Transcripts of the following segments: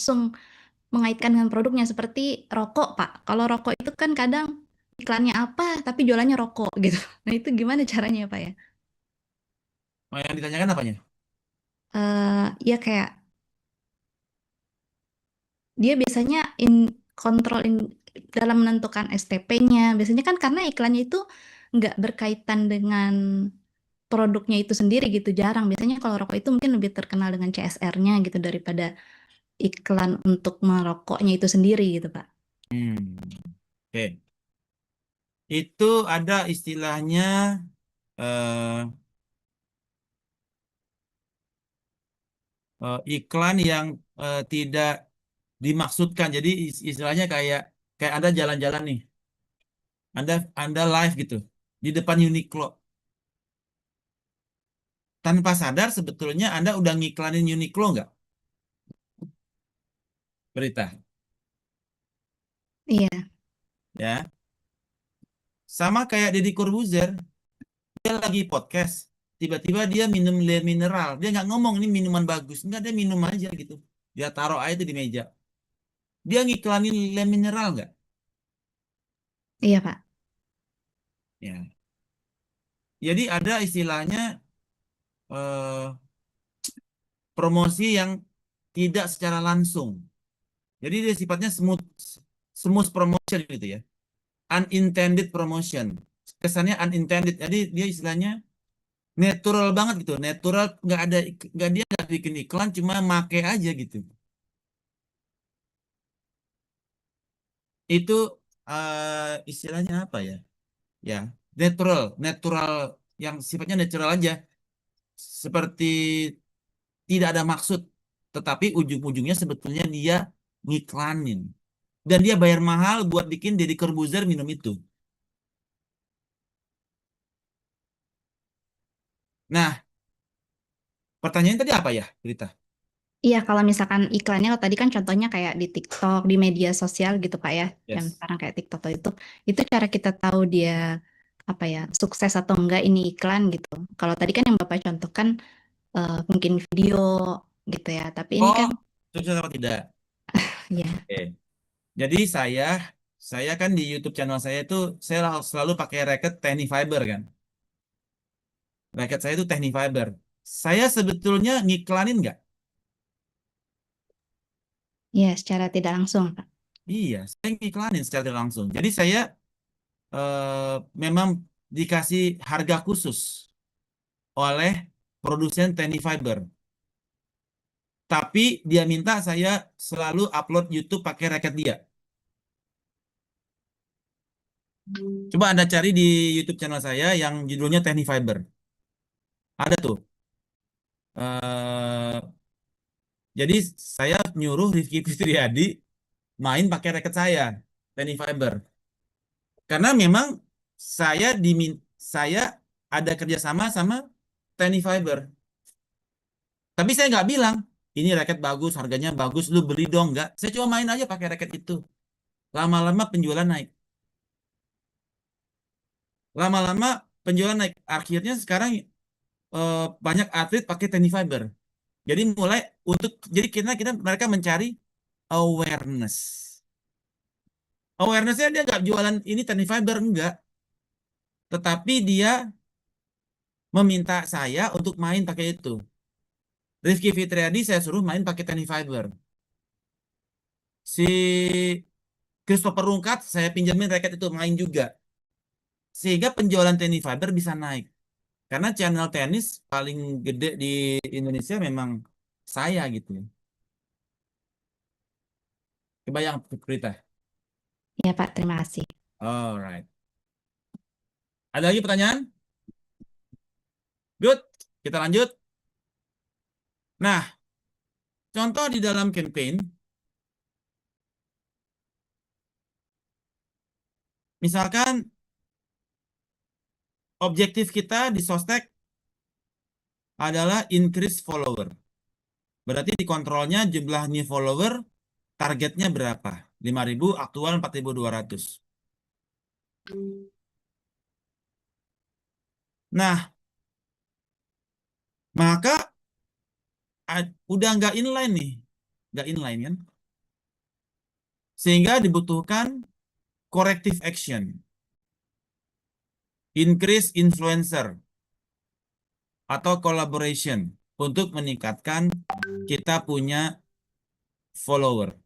langsung mengaitkan dengan produknya seperti rokok, Pak. Kalau rokok itu kan kadang iklannya apa tapi jualannya rokok gitu. Nah, itu gimana caranya, Pak ya? Oh, yang ditanyakan apanya? Ya kayak dia biasanya kontrol dalam menentukan STP-nya. Biasanya kan karena iklannya itu nggak berkaitan dengan produknya itu sendiri gitu, jarang. Biasanya kalau rokok itu mungkin lebih terkenal dengan CSR-nya gitu daripada iklan untuk merokoknya itu sendiri gitu, Pak. Hmm, oke. Itu ada istilahnya eh, iklan yang tidak dimaksudkan. Jadi istilahnya kayak kayak Anda jalan-jalan nih. Anda live gitu di depan Uniqlo. Tanpa sadar sebetulnya Anda udah ngiklanin Uniqlo nggak? Berita. Iya, Ya. Sama kayak Deddy Corbuzier. Dia lagi podcast. Tiba-tiba dia minum le mineral. Dia nggak ngomong ini minuman bagus. Nggak, dia minum aja gitu. Dia taruh aja itu di meja. Dia ngiklanin le mineral nggak? iya, Pak. Ya. Jadi ada istilahnya eh, promosi yang tidak secara langsung. Jadi dia sifatnya smooth, smooth promotion gitu ya. Unintended promotion. Kesannya unintended. Jadi dia istilahnya natural banget gitu. Natural, nggak dia nggak bikin iklan, cuma make aja gitu. Itu istilahnya apa ya? Ya, natural, natural yang sifatnya natural aja. Seperti tidak ada maksud, tetapi ujung-ujungnya sebetulnya dia ngiklanin. Dan dia bayar mahal buat bikin Deddy Corbuzier minum itu. Nah, pertanyaan tadi apa ya, Berita? Iya, kalau misalkan iklannya, kalau tadi kan contohnya kayak di TikTok, di media sosial gitu, Pak ya, yang Yes. sekarang kayak TikTok itu cara kita tahu dia apa ya sukses atau enggak ini iklan gitu. Kalau tadi kan yang Bapak contohkan mungkin video gitu ya, tapi ini Oh, kan sukses apa tidak? ya, Oke. Jadi saya kan di YouTube channel saya itu saya selalu pakai racket Tiny Fiber kan. Racket saya itu Tiny Fiber. Saya sebetulnya ngiklanin nggak? ya secara tidak langsung, Pak. Iya, saya ngiklanin secara tidak langsung. Jadi saya memang dikasih harga khusus oleh produsen Tiny Fiber. Tapi dia minta saya selalu upload YouTube pakai racket dia. Coba Anda cari di YouTube channel saya yang judulnya Tiny Fiber. Ada tuh. eh jadi saya nyuruh Rizky Fitriadi main pakai racket saya, Tiny Fiber. Karena memang saya ada kerjasama sama Tiny Fiber. Tapi saya nggak bilang, ini raket bagus, harganya bagus, lu beli dong. Nggak. Saya cuma main aja pakai raket itu. Lama-lama penjualan naik. Lama-lama penjualan naik. Akhirnya sekarang banyak atlet pakai Tiny Fiber. Jadi jadi kita mereka mencari awareness. Awarenessnya dia nggak jualan ini Tiny Fiber enggak, tetapi dia meminta saya untuk main pakai itu. Rizky Fitriadi saya suruh main pakai Tiny Fiber. Si Christopher Rungkat saya pinjamin raket itu main juga. Sehingga penjualan tenis fiber bisa naik. Karena channel tenis paling gede di Indonesia memang saya gitu. Kebayang berita. Ya, Pak, terima kasih. Alright. Ada lagi pertanyaan? Good. Kita lanjut. Nah, contoh di dalam campaign, misalkan objektif kita di sostek adalah increase follower. Berarti dikontrolnya jumlah new follower, targetnya berapa? 5.000, aktual 4.200. Nah, maka udah nggak inline nih. nggak inline kan. Sehingga dibutuhkan corrective action, increase influencer, atau collaboration untuk meningkatkan kita punya follower.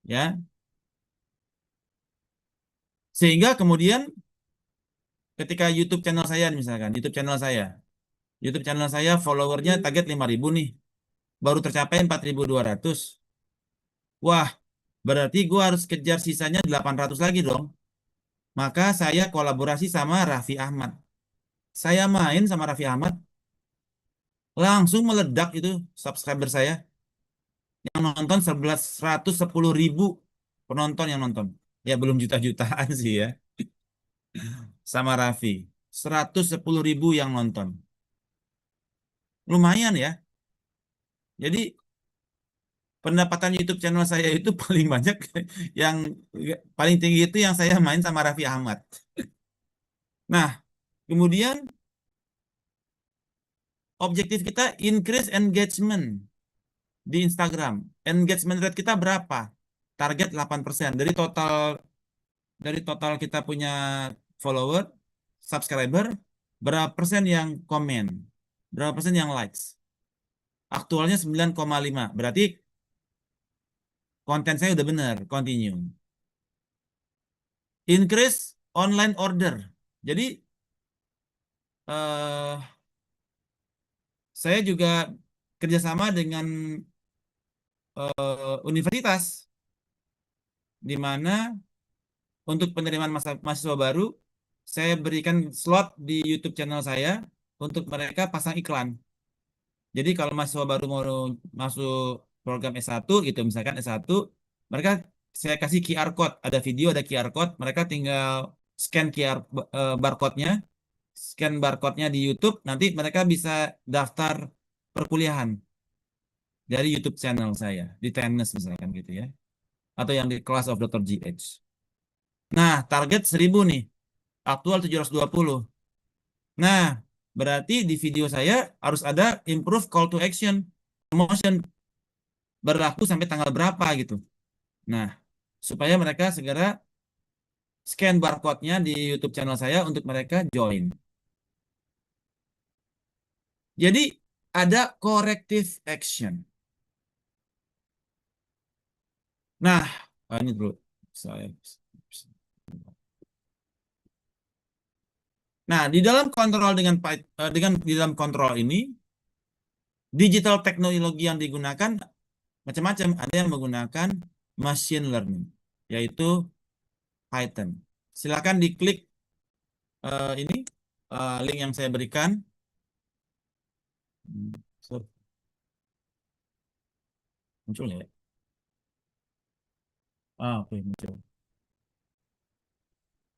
Ya. Sehingga kemudian ketika YouTube channel saya misalkan, YouTube channel saya followernya target 5.000 nih. Baru tercapai 4.200. Wah, berarti gua harus kejar sisanya 800 lagi dong. Maka saya kolaborasi sama Raffi Ahmad. Saya main sama Raffi Ahmad, langsung meledak itu subscriber saya. Yang nonton 110.000 penonton yang nonton. Ya belum juta-jutaan sih ya. Sama Raffi. 110.000 yang nonton. Lumayan ya. Jadi pendapatan YouTube channel saya itu paling banyak yang paling tinggi itu yang saya main sama Raffi Ahmad. Nah, kemudian objektif kita increase engagement di Instagram. Engagement rate kita berapa? Target 8%. Dari total kita punya follower, subscriber, berapa persen yang komen? Berapa persen yang likes? Aktualnya 9,5. Berarti konten saya udah benar, continue. Increase online order. Jadi eh, saya juga kerjasama dengan universitas, di mana untuk penerimaan mahasiswa baru, saya berikan slot di YouTube channel saya untuk mereka pasang iklan. Jadi kalau mahasiswa baru mau masuk program S1 gitu, misalkan S1, mereka saya kasih QR code, ada video, ada QR code, mereka tinggal scan QR barcode-nya, scan barcode-nya di YouTube, nanti mereka bisa daftar perkuliahan dari YouTube channel saya, di TNS misalkan gitu ya, atau yang di Class of Dr. GH. Nah, target 1.000 nih, aktual 720. Nah, berarti di video saya harus ada improve call to action, promotion, berlaku sampai tanggal berapa gitu. Nah, supaya mereka segera scan barcode-nya di YouTube channel saya untuk mereka join. Jadi, ada corrective action. Nah, ini dulu. Saya. Nah, di dalam kontrol di dalam kontrol ini, digital teknologi yang digunakan macam-macam. Ada yang menggunakan machine learning, yaitu Python. Silakan diklik ini link yang saya berikan. Muncul ya? Oke, muncul.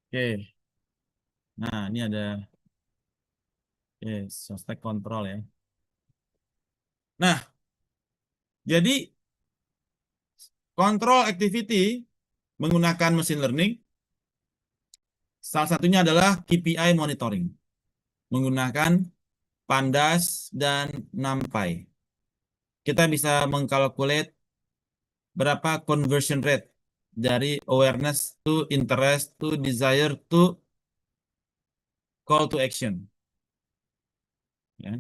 Oke. Nah, ini ada suspek kontrol ya. Nah, jadi kontrol activity menggunakan machine learning, salah satunya adalah KPI monitoring menggunakan Pandas dan NumPy. Kita bisa mengkalkulate berapa conversion rate dari awareness to interest to desire to call to action. Ya.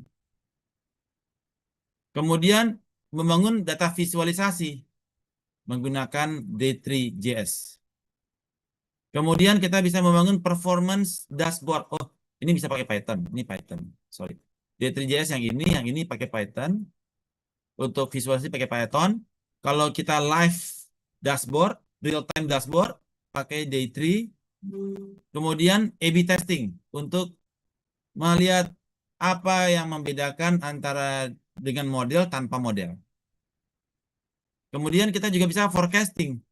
Kemudian membangun data visualisasi menggunakan D3JS. Kemudian kita bisa membangun performance dashboard. Oh, ini bisa pakai Python. Ini Python. Sorry. D3JS yang ini pakai Python. Untuk visualisasi pakai Python. Kalau kita live dashboard, real time dashboard, pakai Day3. Kemudian A/B testing untuk melihat apa yang membedakan antara dengan model tanpa model. Kemudian kita juga bisa forecasting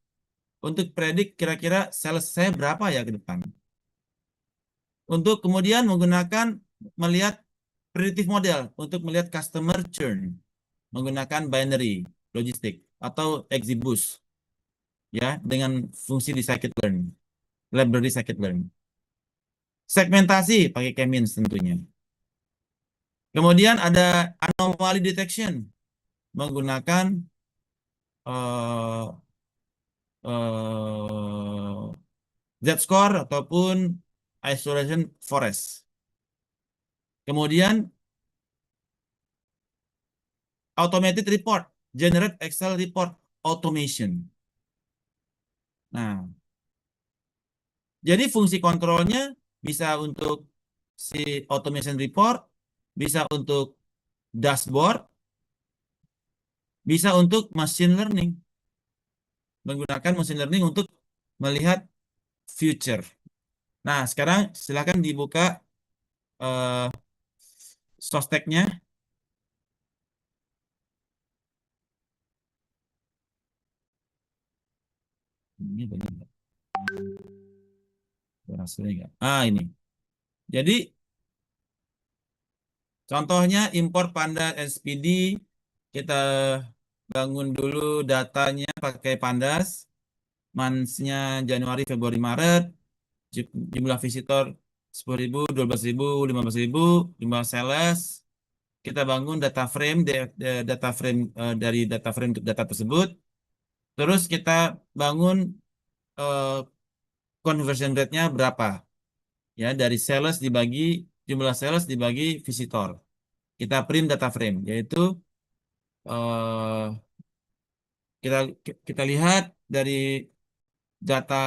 untuk predik kira-kira sales saya berapa ya ke depan. Untuk kemudian melihat predictive model untuk melihat customer churn menggunakan binary logistik atau XGBoost ya dengan fungsi di scikit-learn, library scikit-learn. Segmentasi pakai K-means tentunya. Kemudian ada anomaly detection menggunakan eh, eh, Z-score ataupun isolation forest. Kemudian automated report, generate Excel report automation. Nah, jadi fungsi kontrolnya bisa untuk si automation report, bisa untuk dashboard, bisa untuk machine learning. Menggunakan machine learning untuk melihat future. Nah, sekarang silakan dibuka eh, sosteknya. Ini banyak nggak? Berhasilnya nggak? Ah, ini. Jadi, contohnya import Pandas SPD. Kita bangun dulu datanya pakai Pandas. Months-nya Januari, Februari, Maret. Jumlah visitor 10.000, 12.000, 15.000, jumlah sales. Kita bangun data frame, data frame dari data frame data tersebut. Terus kita bangun eh, conversion rate-nya berapa. Ya, dari sales dibagi, jumlah sales dibagi visitor. Kita print data frame, yaitu eh, kita kita lihat dari data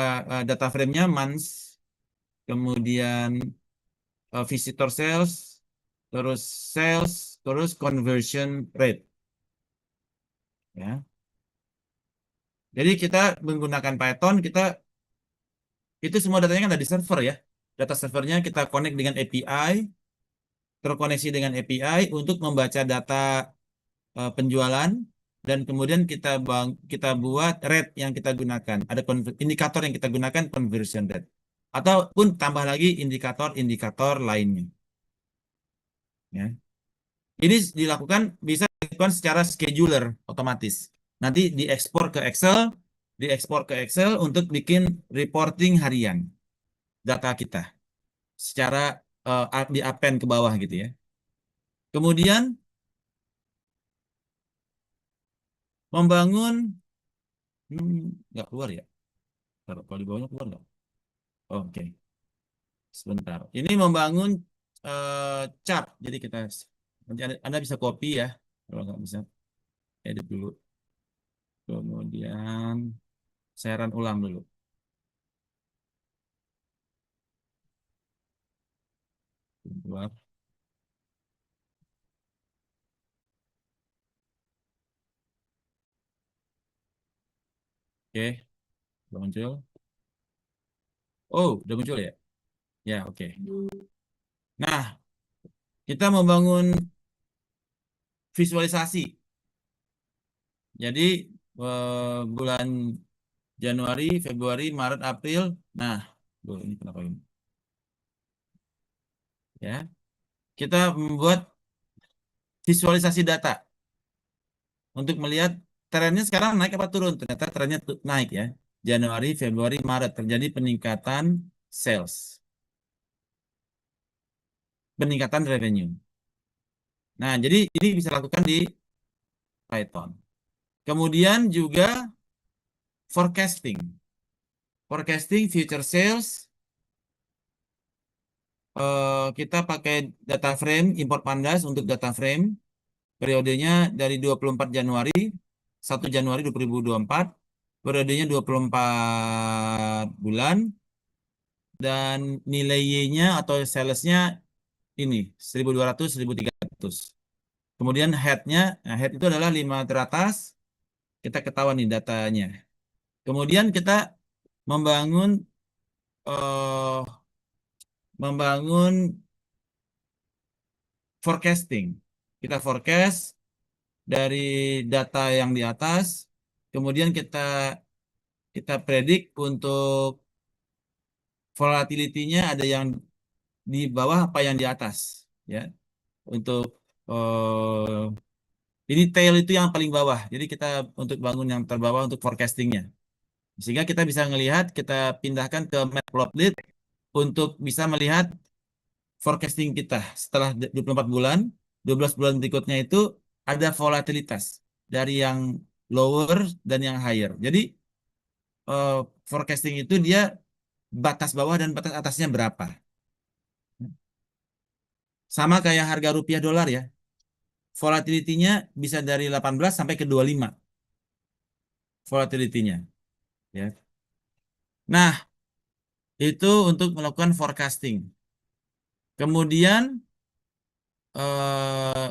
data frame-nya months, kemudian visitor terus sales, terus conversion rate. Ya. Jadi kita menggunakan Python, kita itu semua datanya kan ada di server ya. Data servernya kita connect dengan API, terkoneksi dengan API untuk membaca data penjualan dan kemudian kita buat rate yang kita gunakan. Ada indikator yang kita gunakan conversion rate. Ataupun tambah lagi indikator-indikator lainnya. Ya. Ini bisa dilakukan secara scheduler otomatis. Nanti diekspor ke Excel untuk bikin reporting harian data kita secara di append ke bawah gitu ya. Kemudian membangun nggak keluar ya. Kalau di bawahnya keluar nggak? Oh, oke, sebentar. Ini membangun chart. Jadi nanti Anda bisa copy ya. Kalau nggak bisa, edit dulu. Kemudian saya run ulang dulu. Keluar. Oke, udah muncul. Oh, udah muncul ya? Ya, oke. Nah, kita membangun visualisasi. Jadi bulan Januari, Februari, Maret, April. Nah, ini kenapa ini? Ya, kita membuat visualisasi data untuk melihat trennya sekarang naik apa turun. Ternyata trennya naik ya. Januari, Februari, Maret terjadi peningkatan sales, peningkatan revenue. Nah, jadi ini bisa lakukan di Python. Kemudian juga forecasting. Forecasting future sales, kita pakai data frame, import Pandas untuk data frame. Periodenya dari 24 Januari, 1 Januari 2024. Periodenya 24 bulan. Dan nilai Y-nya atau salesnya ini, 1.200, 1.300. Kemudian head-nya, nah head itu adalah 5 teratas. Kita ketahuan nih datanya. Kemudian kita membangun eh, membangun forecasting. Kita forecast dari data yang di atas, kemudian kita kita predik untuk volatility-nya ada yang di bawah apa yang di atas, ya. Untuk ini tail itu yang paling bawah. Jadi kita untuk bangun yang terbawah untuk forecastingnya. Sehingga kita bisa melihat, kita pindahkan ke Matplotlib untuk bisa melihat forecasting kita setelah 24 bulan. 12 bulan berikutnya itu ada volatilitas dari yang lower dan yang higher. Jadi eh, forecasting itu dia batas bawah dan batas atasnya berapa. Sama kayak harga rupiah dolar ya. Volatility-nya bisa dari 18 sampai ke 25 volatility-nya. Ya. Nah, itu untuk melakukan forecasting. Kemudian eh,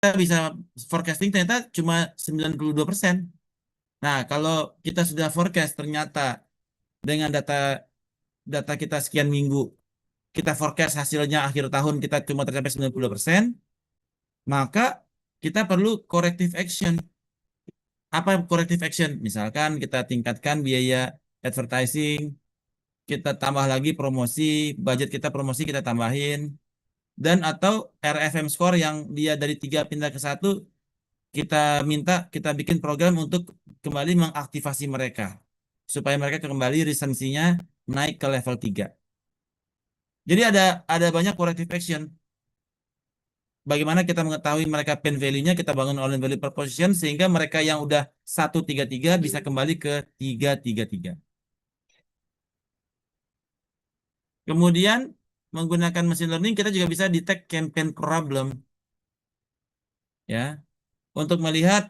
kita bisa forecasting ternyata cuma 92%. Nah, kalau kita sudah forecast ternyata dengan data data kita sekian minggu, kita forecast hasilnya akhir tahun kita cuma tercapai 90%, maka kita perlu corrective action. Apa corrective action? Misalkan kita tingkatkan biaya advertising, kita tambah lagi promosi, budget kita promosi kita tambahin, dan atau RFM score yang dia dari 3 pindah ke 1, kita minta kita bikin program untuk kembali mengaktifasi mereka supaya mereka kembali resensinya naik ke level 3. Jadi ada banyak corrective action. Bagaimana kita mengetahui mereka pain value-nya, kita bangun all value proposition sehingga mereka yang udah 133 bisa kembali ke 333. Kemudian menggunakan machine learning kita juga bisa detect campaign problem ya untuk eh,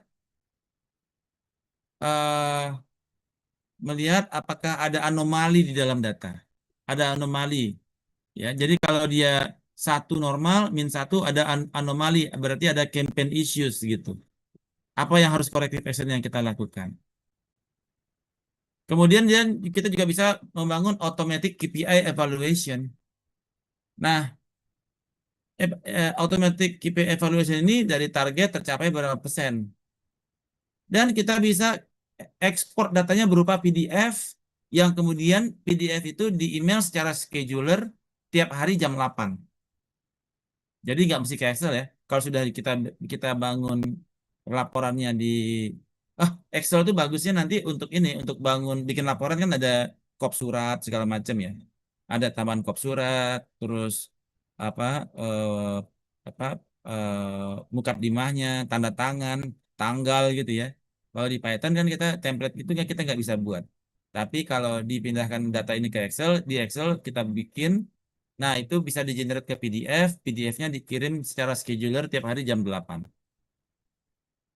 melihat apakah ada anomali di dalam data. Ada anomali ya. Jadi kalau dia 1 normal, -1 ada anomali, berarti ada campaign issues gitu. Apa yang harus corrective action yang kita lakukan? Kemudian kita juga bisa membangun automatic KPI evaluation. Nah, automatic KPI evaluation ini dari target tercapai berapa persen. Dan kita bisa ekspor datanya berupa PDF yang kemudian PDF itu di email secara scheduler tiap hari jam 8. Jadi nggak mesti ke Excel ya. Kalau sudah kita kita bangun laporannya di Excel itu bagusnya nanti untuk ini untuk bangun bikin laporan kan ada kop surat segala macam ya. Ada tambahan kop surat, terus apa eh, apa mukadimahnya, tanda tangan, tanggal gitu ya. Kalau di Python kan kita template itu kan kita nggak bisa buat. Tapi kalau dipindahkan data ini ke Excel, di Excel kita bikin. Nah, itu bisa di-generate ke PDF, PDF-nya dikirim secara scheduler tiap hari jam 8.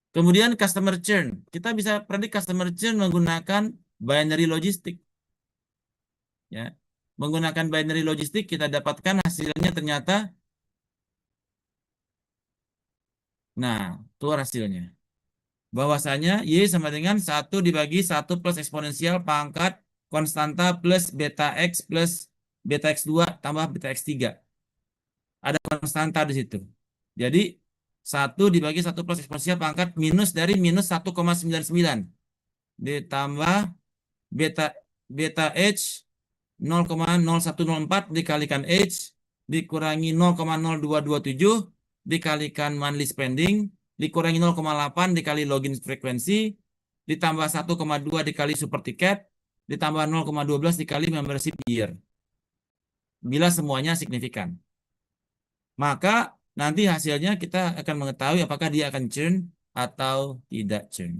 Kemudian customer churn. Kita bisa predik customer churn menggunakan binary logistik. Ya. Menggunakan binary logistik kita dapatkan hasilnya ternyata, nah, itu hasilnya. Bahwasanya Y sama dengan 1 / 1 plus eksponensial pangkat konstanta plus beta X2 tambah beta X3. Ada konstanta di situ. Jadi 1 / 1 plus eksponensial pangkat minus dari minus 1,99 ditambah beta beta H 0,0104 dikalikan H dikurangi 0,0227 dikalikan monthly spending dikurangi 0,8 dikali login frekuensi ditambah 1,2 dikali super ticket ditambah 0,12 dikali membership year. Bila semuanya signifikan. Maka nanti hasilnya kita akan mengetahui apakah dia akan churn atau tidak churn.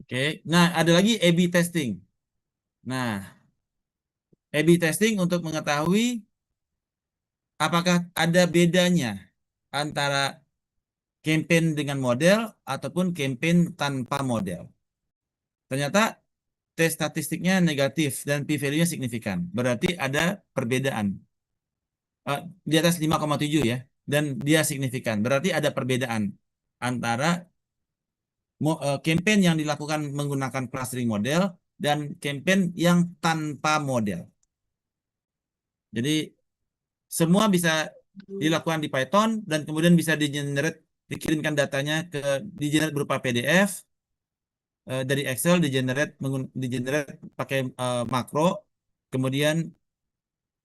Oke, nah ada lagi A/B testing. Nah, A/B testing untuk mengetahui apakah ada bedanya antara campaign dengan model ataupun campaign tanpa model. Ternyata tes statistiknya negatif dan p-value-nya signifikan. Berarti ada perbedaan. Di atas 5,7 ya. Dan dia signifikan. Berarti ada perbedaan antara campaign yang dilakukan menggunakan clustering model dan campaign yang tanpa model. Jadi semua bisa dilakukan di Python dan kemudian bisa dikirimkan datanya di-generate berupa PDF dari Excel di-generate pakai makro, kemudian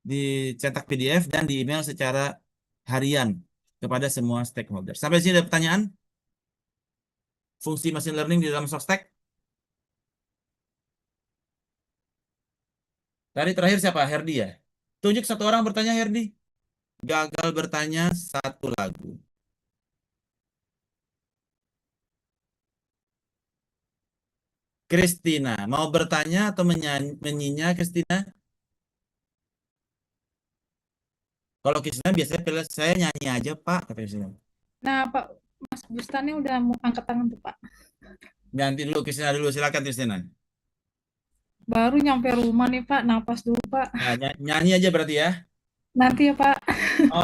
dicetak PDF dan di email secara harian kepada semua stakeholder. Sampai sini ada pertanyaan? Fungsi machine learning di dalam Sofstack? Tadi terakhir siapa? Herdi ya? Tunjuk satu orang bertanya, Herdi. Gagal bertanya satu lagu. Kristina, mau bertanya atau menyinya, Kristina? Kalau Kristina biasanya pilih saya nyanyi aja, Pak, kata Kristina. Nah, Pak, Mas Bustani udah mau angkat tangan tuh, Pak. Nanti dulu Kristina dulu, silakan Kristina. Baru nyampe rumah nih, Pak. Napas dulu, Pak. Nah, nyanyi aja berarti ya. Nanti ya, Pak.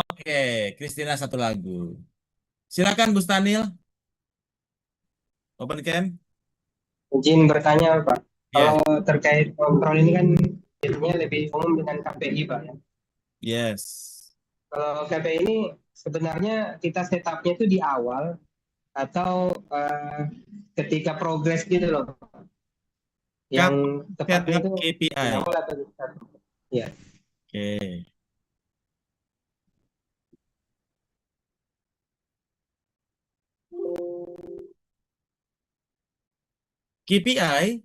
Oke, Kristina satu lagu. Silakan Bustanil, open cam. Izin bertanya, Pak. Yes, Kalau terkait kontrol ini kan jadinya lebih umum dengan KPI, Pak. Ya. yes. Kalau KPI ini sebenarnya kita setupnya itu di awal atau ketika progres gitu loh. Yang tepatnya Setup itu di KPI. awal atau di start. Ya. Oke. KPI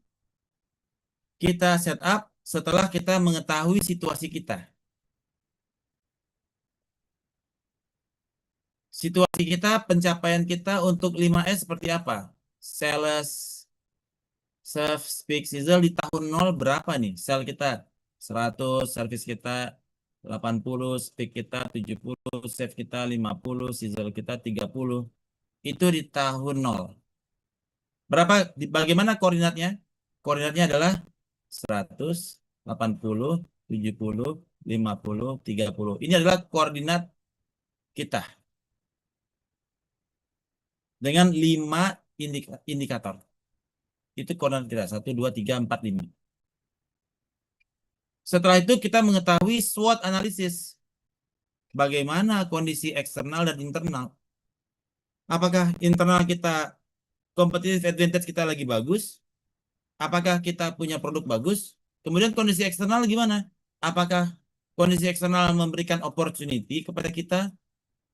kita setup setelah kita mengetahui situasi kita. Situasi kita, pencapaian kita untuk 5S seperti apa? Sales, serve, speak, sizzle di tahun 0 berapa nih? Sell kita 100, service kita 80, speak kita 70, save kita 50, sizzle kita 30. Itu di tahun 0. Berapa? Bagaimana koordinatnya? Koordinatnya adalah 100, 80, 70, 50, 30. Ini adalah koordinat kita. Dengan 5 indikator. Itu koordinat kita. 1, 2, 3, 4, 5. Setelah itu kita mengetahui SWOT analisis. Bagaimana kondisi eksternal dan internal. Apakah internal kita, competitive advantage kita lagi bagus? Apakah kita punya produk bagus? Kemudian kondisi eksternal gimana? Apakah kondisi eksternal memberikan opportunity kepada kita?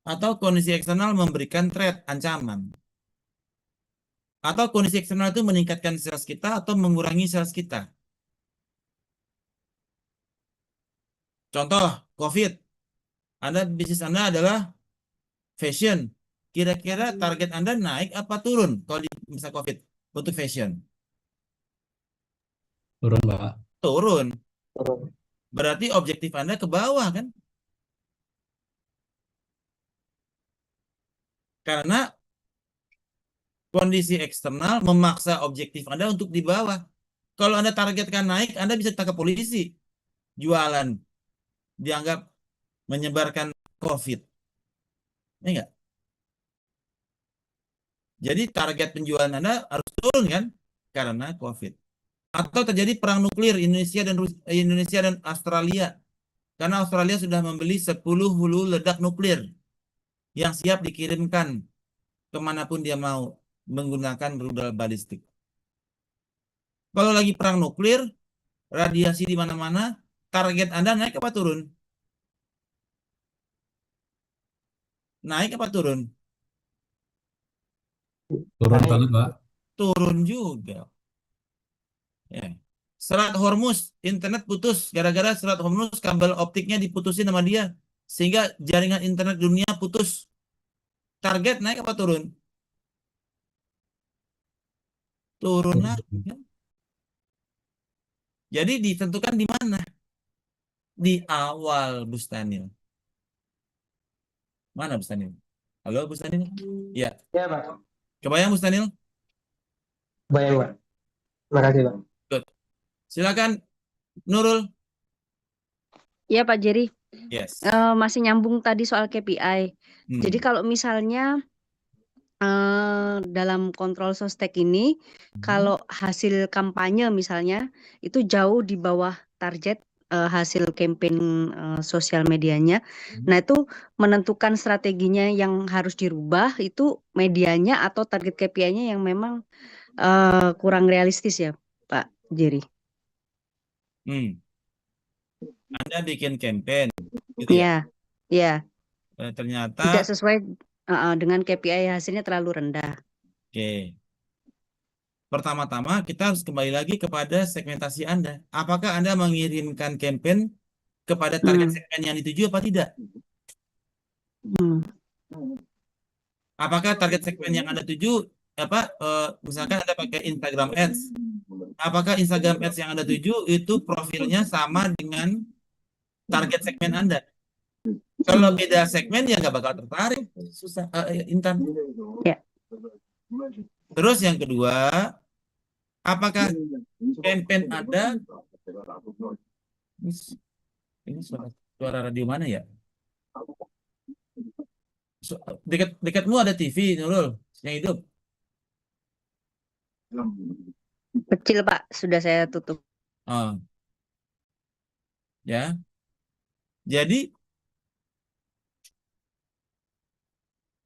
Atau kondisi eksternal memberikan threat, ancaman? Atau kondisi eksternal itu meningkatkan sales kita atau mengurangi sales kita? Contoh, COVID. Bisnis Anda adalah fashion. Kira-kira target Anda naik apa turun kalau di masa COVID untuk fashion? Turun, Pak. Turun. Berarti objektif Anda ke bawah kan? Karena kondisi eksternal memaksa objektif Anda untuk di bawah. Kalau Anda targetkan naik, Anda bisa ditangkap polisi. Jualan. Dianggap menyebarkan COVID. Ya enggak? Jadi target penjualan Anda harus turun kan? Karena COVID. Atau terjadi perang nuklir Indonesia dan Australia. Karena Australia sudah membeli 10 hulu ledak nuklir yang siap dikirimkan kemanapun dia mau menggunakan rudal balistik. Kalau lagi perang nuklir, radiasi di mana-mana, target Anda naik apa turun? Naik apa turun? Turun kali, Pak. Turun juga. Ya. Selat Hormuz, internet putus. Gara-gara selat Hormuz, kabel optiknya diputusin sama dia. Sehingga jaringan internet dunia putus. Target naik apa turun? Turun lagi. Kan? Jadi ditentukan di mana? Di awal, Bustanil. Mana Bustanil? Halo Bustanil? Ya. Ya, Pak. Kebayang Bustanil? Baik, Pak. Terima kasih, Pak. Good. Silakan Nurul. Iya Pak Jerry, Yes. masih nyambung tadi soal KPI. Jadi kalau misalnya dalam kontrol sostek ini, kalau hasil kampanye misalnya itu jauh di bawah target hasil campaign sosial medianya, nah itu menentukan strateginya yang harus dirubah itu medianya atau target KPI-nya yang memang kurang realistis ya Pak Jerry. Anda bikin campaign, gitu ya? Iya. Ternyata Tidak sesuai dengan KPI, hasilnya terlalu rendah. Oke. pertama-tama kita harus kembali lagi kepada segmentasi Anda. Apakah Anda mengirimkan campaign kepada target Hmm. segmen yang dituju apa tidak? Hmm. Apakah target segmen yang Anda tuju misalkan Anda pakai Instagram Ads, apakah Instagram Ads yang Anda tuju itu profilnya sama dengan target segmen Anda? Kalau beda segmen ya nggak bakal tertarik, susah, Intan. Ya. Terus yang kedua, apakah campaign Anda ini suara radio mana ya? Dekat-dekatmu ada TV, Nurul, yang hidup. Kecil Pak, sudah saya tutup. Oh. Ya. Jadi,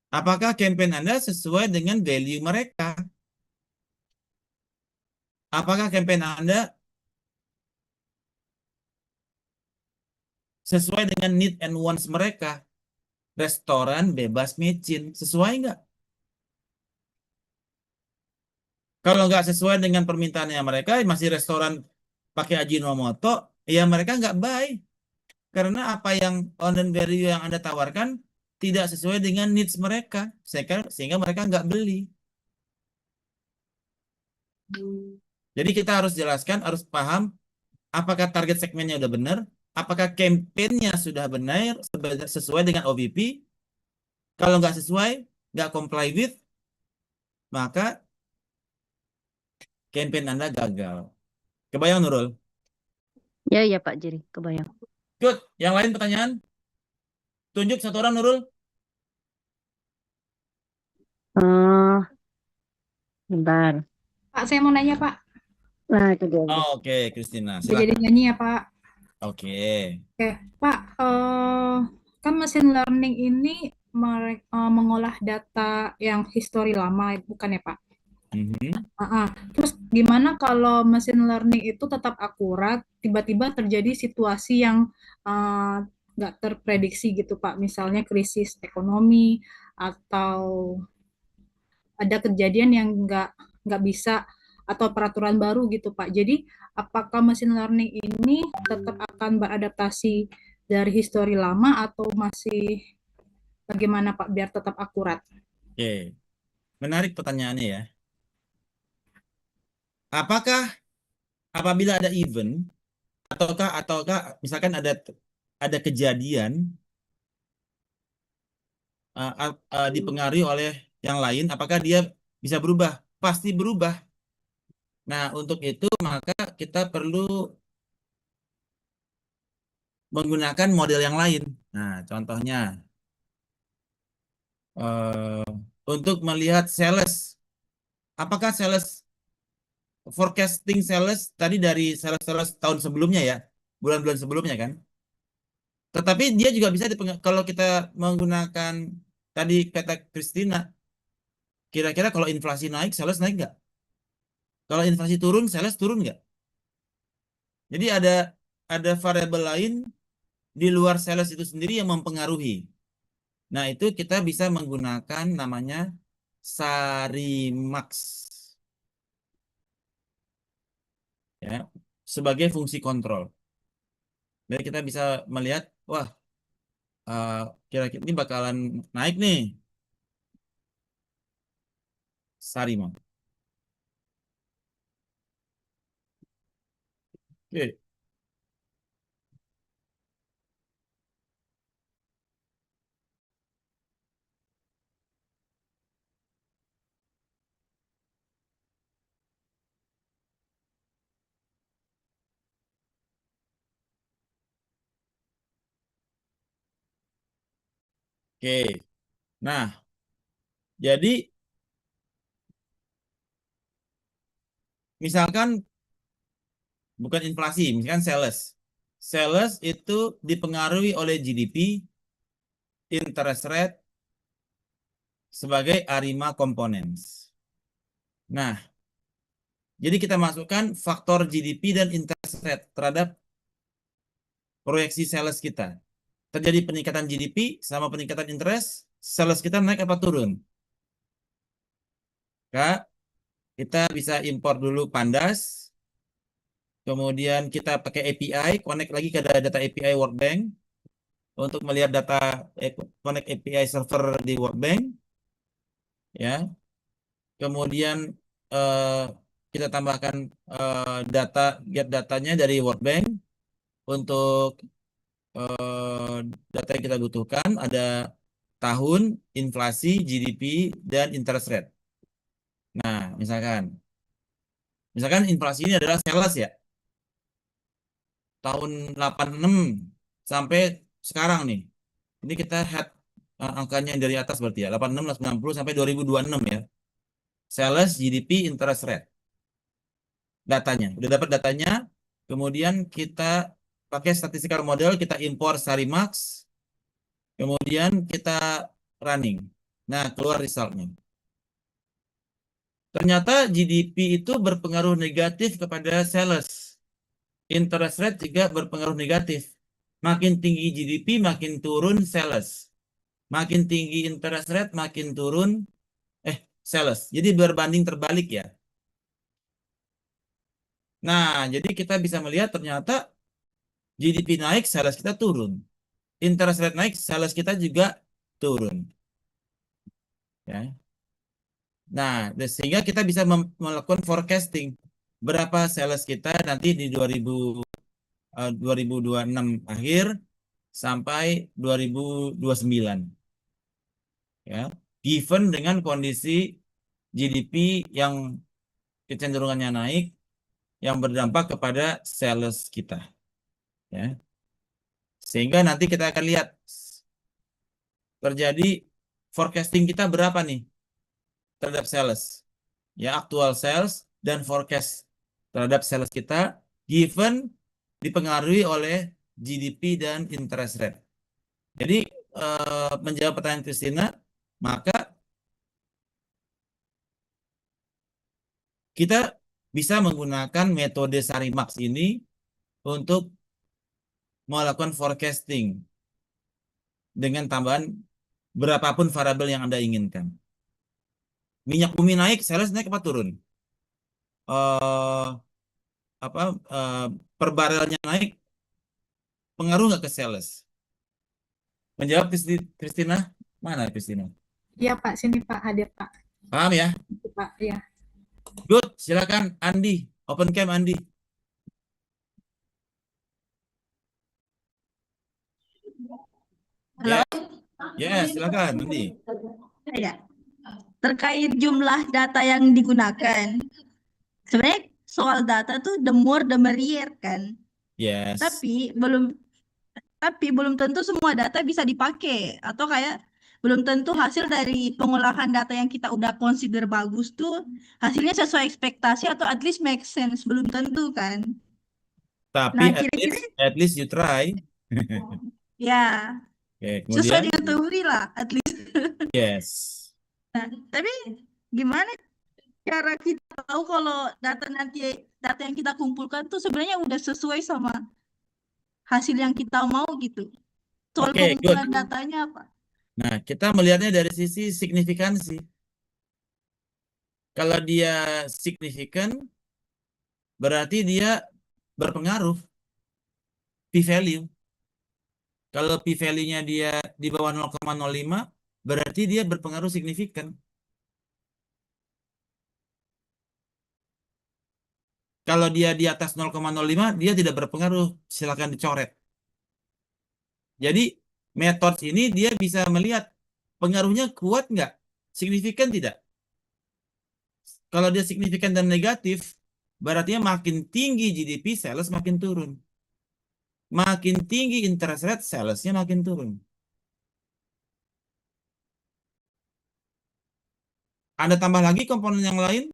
apakah campaign Anda sesuai dengan value mereka? Apakah campaign Anda sesuai dengan need and wants mereka? Restoran bebas micin, sesuai nggak? Kalau nggak sesuai dengan permintaannya mereka, masih restoran pakai Ajinomoto, ya mereka nggak buy. Karena apa yang online value yang Anda tawarkan tidak sesuai dengan needs mereka, sehingga mereka nggak beli. Jadi kita harus jelaskan, harus paham apakah target segmennya udah benar, apakah campaign-nya sudah benar sesuai dengan OVP. Kalau nggak sesuai, nggak comply with, maka campaign Anda gagal. Kebayang, Nurul? Ya, ya Pak Jerry, kebayang. Good. Yang lain pertanyaan? Tunjuk satu orang, Nurul. Bentar. Pak, saya mau nanya, Pak. Nah, itu dia. Oh, oke, Christina. Udah jadi Silakan. nyanyi ya, Pak. Oke. Oke, Pak, kan machine learning ini mengolah data yang histori lama, bukan ya, Pak? Mhm. Terus gimana kalau machine learning itu tetap akurat, tiba-tiba terjadi situasi yang nggak terprediksi gitu, Pak. Misalnya krisis ekonomi atau ada kejadian yang nggak bisa atau peraturan baru gitu, Pak. Jadi apakah machine learning ini tetap akan beradaptasi dari histori lama atau masih bagaimana, Pak, biar tetap akurat? Oke. Menarik pertanyaannya ya. Apakah apabila ada event ataukah misalkan ada kejadian dipengaruhi oleh yang lain, apakah dia bisa berubah? Pasti berubah. Nah, untuk itu maka kita perlu menggunakan model yang lain. Nah, contohnya untuk melihat sales, apakah sales forecasting sales tadi dari sales tahun sebelumnya ya, bulan-bulan sebelumnya kan? Tetapi dia juga bisa kalau kita menggunakan tadi kata Christina, kira-kira kalau inflasi naik, sales naik nggak? Kalau inflasi turun, sales turun nggak? Jadi ada variabel lain di luar sales itu sendiri yang mempengaruhi. Nah, itu kita bisa menggunakan namanya Sarimax. Ya, sebagai fungsi kontrol. Jadi kita bisa melihat, wah, kira-kira ini bakalan naik nih. Sarimax. Oke. Oke. Nah, jadi misalkan bukan inflasi, misalkan sales. Sales itu dipengaruhi oleh GDP, interest rate, sebagai ARIMA components. Nah, jadi kita masukkan faktor GDP dan interest rate terhadap proyeksi sales kita. Terjadi peningkatan GDP sama peningkatan interest, sales kita naik apa turun? Kak, kita bisa import dulu Pandas, kemudian kita pakai API, connect lagi ke data API World Bank untuk melihat data, connect API server di World Bank, ya. Kemudian eh, kita tambahkan get datanya dari World Bank untuk data yang kita butuhkan ada tahun, inflasi, GDP, dan interest rate. Nah, misalkan inflasi ini adalah sales ya, tahun 86 sampai sekarang nih. Ini kita head angkanya yang dari atas berarti ya, 86, 90 sampai 2026 ya. Sales, GDP, interest rate. Datanya, udah dapat datanya, kemudian kita pakai statistical model, kita import Sarimax, kemudian kita running. Nah, keluar resultnya. Ternyata GDP itu berpengaruh negatif kepada sales. Interest rate juga berpengaruh negatif. Makin tinggi GDP, makin turun sales. Makin tinggi interest rate, makin turun sales. Jadi berbanding terbalik ya. Nah, jadi kita bisa melihat ternyata GDP naik, sales kita turun. Interest rate naik, sales kita juga turun. Ya. Nah, sehingga kita bisa melakukan forecasting berapa sales kita nanti di 2026 akhir sampai 2029. Ya, given dengan kondisi GDP yang kecenderungannya naik yang berdampak kepada sales kita. Ya. Sehingga nanti kita akan lihat terjadi forecasting kita berapa nih terhadap sales. Ya, aktual sales dan forecast terhadap sales kita given dipengaruhi oleh GDP dan interest rate. Jadi menjawab pertanyaan Christina, maka kita bisa menggunakan metode Sarimax ini untuk melakukan forecasting dengan tambahan berapapun variabel yang Anda inginkan. Minyak bumi naik, sales naik apa turun? Per barelnya naik, pengaruh nggak ke sales? Menjawab Christina, mana Christina? Iya Pak, sini Pak, hadir Pak. Paham ya? Pak, ya. Good, silakan Andi, open cam Andi. Halo? Ya, silakan Andi. Ya. Terkait jumlah data yang digunakan. Sebenarnya soal data tuh the more the merrier kan. Yes. Tapi belum tentu semua data bisa dipakai atau kayak belum tentu hasil dari pengolahan data yang kita udah consider bagus tuh hasilnya sesuai ekspektasi atau at least make sense, belum tentu kan. Tapi Nah, kira-kira at least you try. ya Oke, sesuai kemudian dengan teori lah at least. yes. Nah, tapi gimana cara kita tahu kalau data yang kita kumpulkan tuh sebenarnya udah sesuai sama hasil yang kita mau gitu. Soal Oke, good. pengumpulan datanya apa? Nah, kita melihatnya dari sisi signifikansi. Kalau dia signifikan, berarti dia berpengaruh. P-value. Kalau P-value-nya dia di bawah 0,05, berarti dia berpengaruh signifikan. Kalau dia di atas 0,05, dia tidak berpengaruh. Silakan dicoret. Jadi, metode ini dia bisa melihat pengaruhnya kuat nggak? Signifikan tidak? Kalau dia signifikan dan negatif, berarti makin tinggi GDP, sales makin turun. Makin tinggi interest rate, salesnya makin turun. Anda tambah lagi komponen yang lain?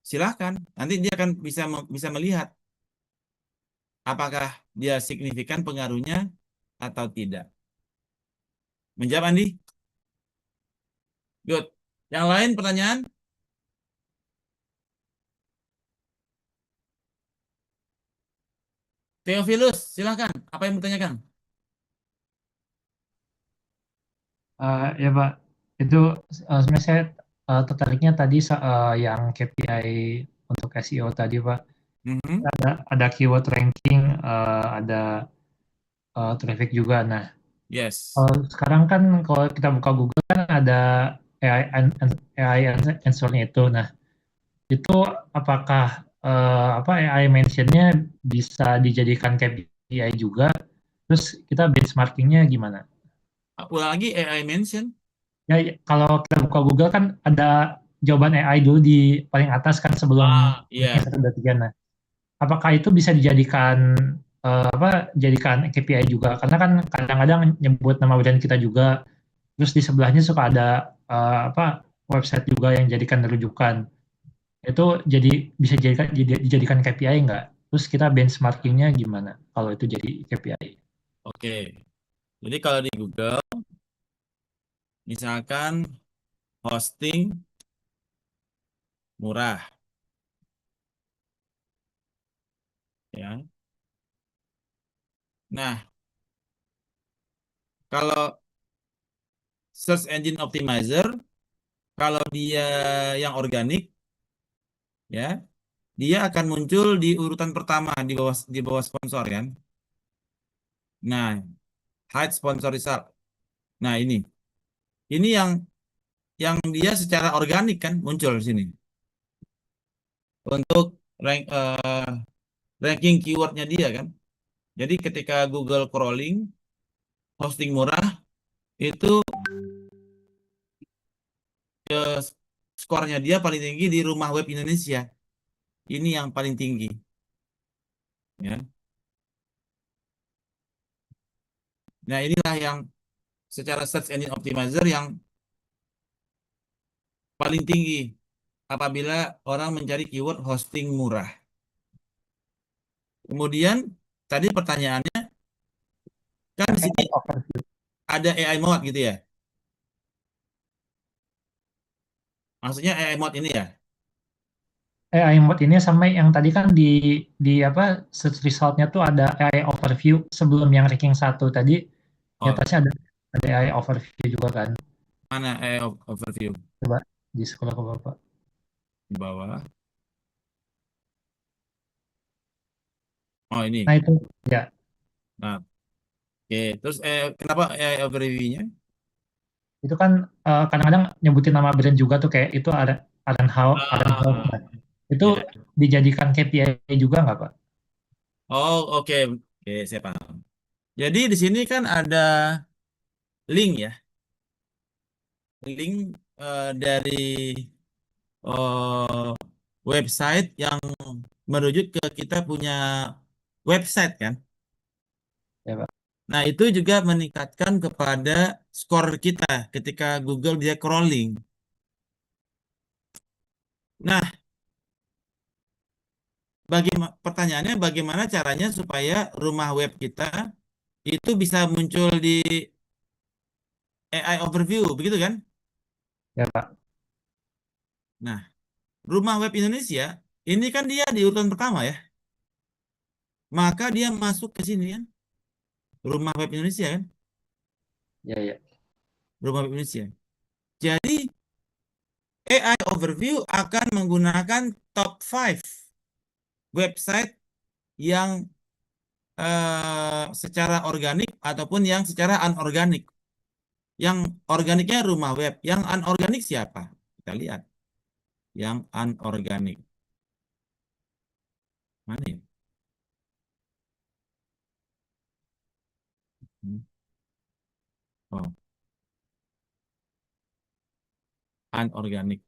Silahkan. Nanti dia akan bisa melihat apakah dia signifikan pengaruhnya atau tidak. Menjawab, Andi? Good. Yang lain pertanyaan? Theophilus, silahkan. Apa yang bertanyakan? Ya Pak, itu sebenarnya saya tertariknya tadi yang KPI untuk SEO tadi, Pak. Mhm. Ada keyword ranking, ada traffic juga. Nah, Yes. sekarang kan kalau kita buka Google kan ada AI answer-nya itu. Nah, itu apakah AI mention-nya bisa dijadikan KPI juga? Terus kita benchmarking-nya gimana? Ulang lagi AI mention. Ya, kalau kita buka Google kan ada jawaban AI dulu di paling atas kan sebelum Iya. ranking 1, 2, 3. Nah, apakah itu bisa dijadikan jadikan KPI juga? Karena kan kadang-kadang nyebut nama brand kita juga, terus di sebelahnya suka ada website juga yang jadikan rujukan. Itu bisa dijadikan KPI nggak? Terus kita benchmarkingnya gimana kalau itu jadi KPI? Oke. Jadi kalau di Google, misalkan hosting murah, ya. Nah, kalau search engine optimizer, kalau dia yang organik, ya, dia akan muncul di urutan pertama di bawah sponsor kan. Nah, hide sponsor result. Nah, ini yang dia secara organik kan muncul di sini untuk ranking keywordnya dia kan. Jadi ketika Google crawling hosting murah itu skornya dia paling tinggi di rumah web Indonesia. Ini yang paling tinggi, ya. Nah, inilah yang secara search engine optimizer yang paling tinggi apabila orang mencari keyword hosting murah. Kemudian tadi pertanyaannya kan di sini ada AI mode gitu ya. Maksudnya AI mode ini ya. AI mode ini sama yang tadi kan di search result-nya tuh ada AI overview sebelum yang ranking 1 tadi. Di Oh, atasnya ada AI overview juga kan. mana AI overview? Coba di scroll ke bawah. Di bawah. Oh, ini. Nah itu ya, Nah, oke. Terus kenapa AI overview-nya? itu kan kadang-kadang nyebutin nama brand juga tuh kayak itu ada Aaron House. Ah, Nah, itu ya. dijadikan KPI juga nggak, Pak? Oh, oke. Oke, saya paham. Jadi di sini kan ada link ya. Link dari eh, website yang merujuk ke kita punya website kan. Ya, Pak. Nah, itu juga meningkatkan kepada skor kita ketika Google dia crawling. Nah, pertanyaannya bagaimana caranya supaya rumah web kita itu bisa muncul di AI overview, begitu kan? Ya, Pak. Nah, rumah web Indonesia ini kan dia di urutan pertama ya. Maka dia masuk ke sini kan. Rumah web Indonesia kan. Ya, ya. Rumah web Indonesia. Jadi AI overview akan menggunakan top 5 website yang secara organik ataupun yang secara anorganik. Yang organiknya rumah web, yang anorganik siapa? Kita lihat. Yang anorganik. Mana ya? Oh, anorganik.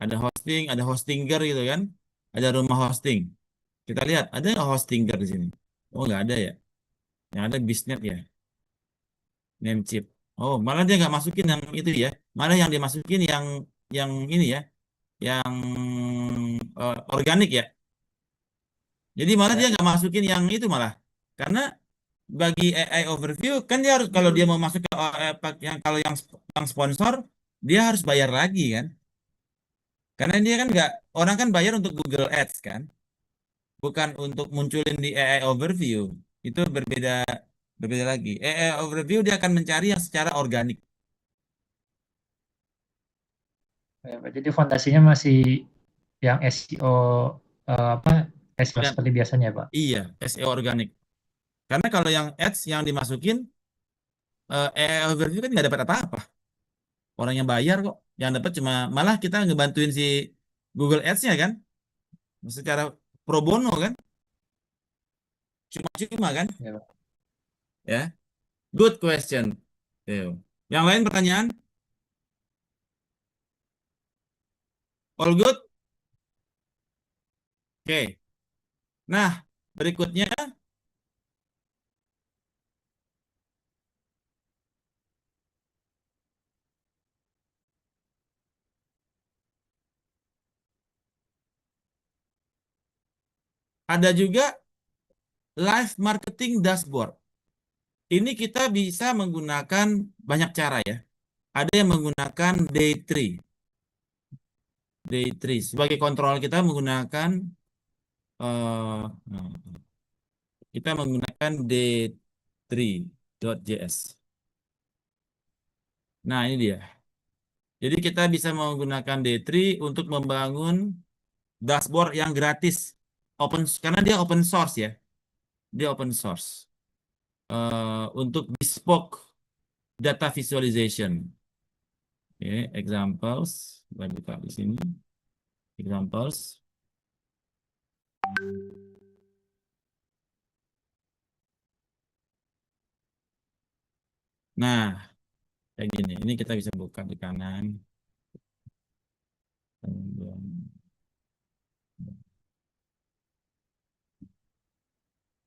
Ada hosting, ada hostinger gitu kan? Ada rumah hosting. Kita lihat, ada nggak hostinger di sini? Oh, nggak ada ya. Yang ada Bisnet ya. Namecheap. Oh, malah dia nggak masukin yang itu ya. Malah yang dimasukin yang ini ya, yang organik ya. Jadi malah dia nggak masukin yang itu malah. Karena bagi AI overview kan dia harus kalau dia mau masuk ke yang kalau yang sponsor dia harus bayar lagi kan. Karena dia kan nggak orang kan bayar untuk Google Ads kan, bukan untuk munculin di AI overview. Itu berbeda berbeda lagi. AI overview dia akan mencari yang secara organik. Ya, Pak. Jadi fondasinya masih yang SEO SEO Ya, seperti biasanya, Pak. iya, SEO organik. Karena kalau yang ads yang dimasukin overview kan nggak dapat apa-apa. Orang yang bayar kok, yang dapat cuma malah kita ngebantuin si Google Ads-nya kan, secara pro bono kan, cuma-cuma kan, Ya, Pak. ya. Good question. Yo. Yang lain pertanyaan? All good? Oke. Nah, berikutnya ada juga live marketing dashboard. Ini kita bisa menggunakan banyak cara ya. Ada yang menggunakan day 3. Day 3 sebagai kontrol kita menggunakan eh, kita menggunakan day3.js. Nah, ini dia. Jadi kita bisa menggunakan day3 untuk membangun dashboard yang gratis. Karena dia open source ya. Dia open source. Untuk bespoke data visualization. Oke, examples. Kita buka di sini. Examples. Nah, kayak gini. Ini kita bisa buka di kanan.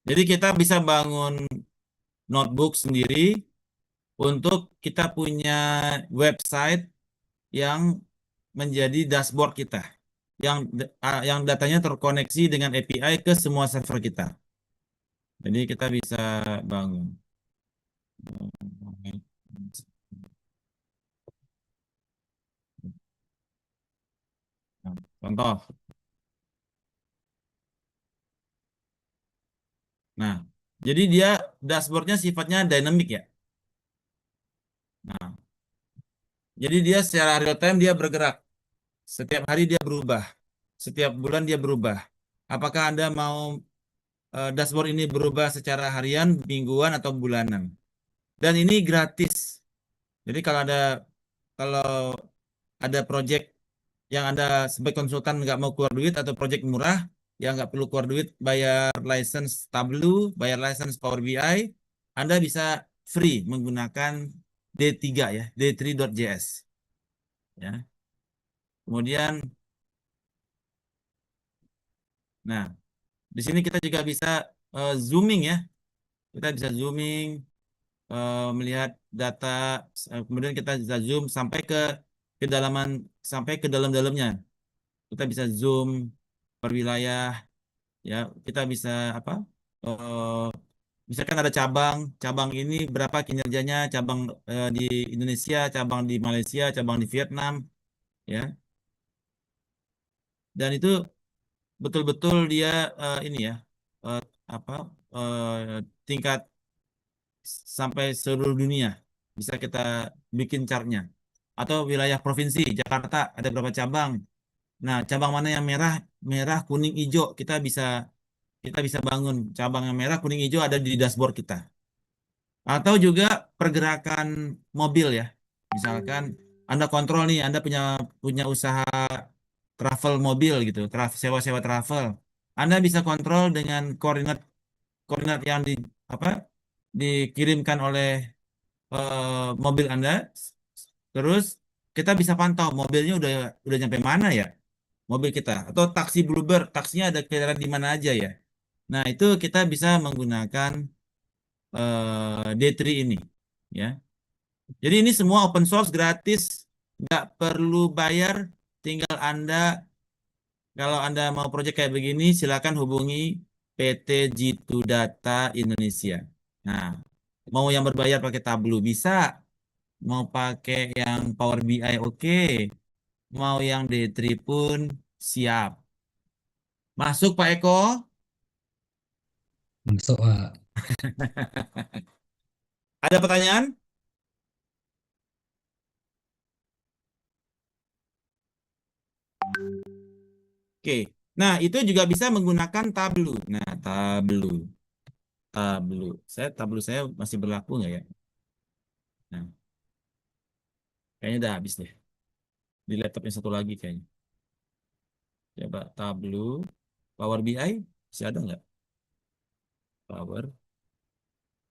Jadi kita bisa bangun notebook sendiri untuk kita punya website yang menjadi dashboard kita, yang datanya terkoneksi dengan API ke semua server kita. Jadi kita bisa bangun. Nah, contoh. Nah, jadi dia dashboardnya sifatnya dynamic ya. Nah, jadi dia secara real time dia bergerak. Setiap hari dia berubah. Setiap bulan dia berubah. Apakah Anda mau dashboard ini berubah secara harian, mingguan, atau bulanan? Dan ini gratis. Jadi kalau ada project yang Anda sebagai konsultan nggak mau keluar duit atau project murah, yang nggak perlu keluar duit, bayar license Tableau, bayar license Power BI, Anda bisa free menggunakan D3 ya, d3.js. Ya. Kemudian, nah, di sini kita juga bisa zooming ya. Kita bisa zooming, melihat data, kemudian kita bisa zoom sampai ke kedalaman, sampai ke dalam-dalamnya. Kita bisa zoom per wilayah, ya. Kita bisa apa? Misalkan ada cabang ini berapa kinerjanya, cabang di Indonesia, cabang di Malaysia, cabang di Vietnam, ya. Dan itu betul-betul dia ini ya, eh, apa? Tingkat sampai seluruh dunia bisa kita bikin chartnya. Atau wilayah provinsi Jakarta ada berapa cabang. Nah, cabang mana yang merah, kuning, hijau kita bisa bangun cabang yang merah, kuning, hijau ada di dashboard kita. Atau juga pergerakan mobil ya. Misalkan Anda kontrol nih, Anda punya usaha travel mobil gitu, sewa-sewa travel. Anda bisa kontrol dengan koordinat koordinat yang apa dikirimkan oleh mobil Anda. Terus kita bisa pantau mobilnya udah nyampe mana ya mobil kita, atau taksi Bluebird, taksinya ada kendaraan di mana aja ya. Nah, itu kita bisa menggunakan D3 ini ya. Jadi ini semua open source gratis, nggak perlu bayar, tinggal kalau Anda mau proyek kayak begini silakan hubungi PT G2 Data Indonesia. Nah, mau yang berbayar pakai Tableau bisa, mau pakai yang Power BI oke, mau yang D3 pun siap. Masuk Pak Eko? Masuk, Pak. Ada pertanyaan? Oke. Nah, itu juga bisa menggunakan Tableau. Nah, Tableau. Tableau saya masih berlaku nggak ya? Nah, kayaknya udah habis deh. Di laptop yang satu lagi kayaknya. Coba Tableau, Power BI, masih ada nggak? Power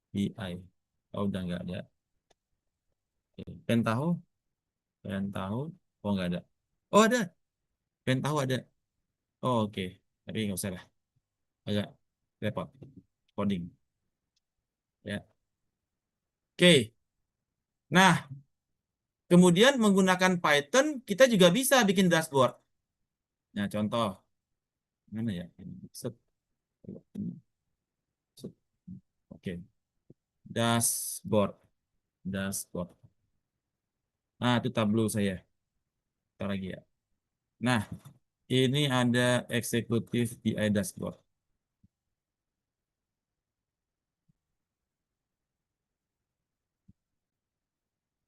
BI. Oh, udah nggak ada. Oke. Pentaho, oh nggak ada. Oh ada, Pentaho ada. Oh oke, tapi nggak usah lah. Agak repot coding. Ya. Oke. Nah, kemudian menggunakan Python kita juga bisa bikin dashboard. Nah, contoh mana ya? Set. Set. Oke. Dashboard. Nah, itu Tableau saya. Ntar lagi ya. Nah, ini ada eksekutif BI dashboard.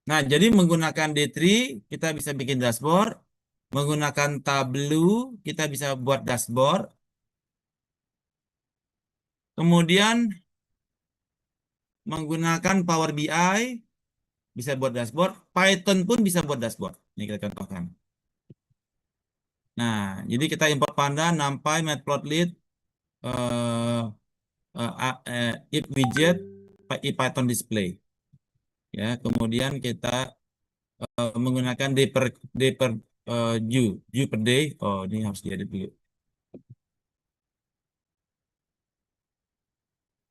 Nah, jadi menggunakan D3 kita bisa bikin dashboard. Menggunakan Tableau kita bisa buat dashboard. Kemudian menggunakan Power BI bisa buat dashboard. Python pun bisa buat dashboard. Ini kita contohkan. Nah, jadi kita import Panda, NumPy, Matplotlib, if widget, Python display. Ya, kemudian kita menggunakan day per day. Oh, ini harus diedit dulu.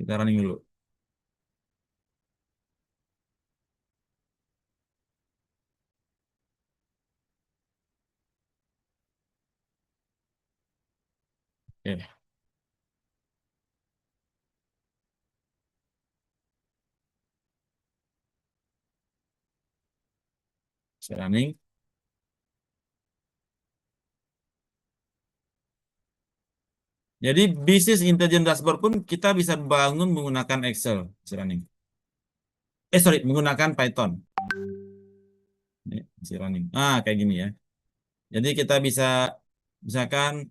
Kita running dulu. Oke. Saya running. Jadi bisnis intelligence dashboard pun kita bisa bangun menggunakan Excel. Saya running. Menggunakan Python. Ini masih running. Kayak gini ya. Jadi kita bisa misalkan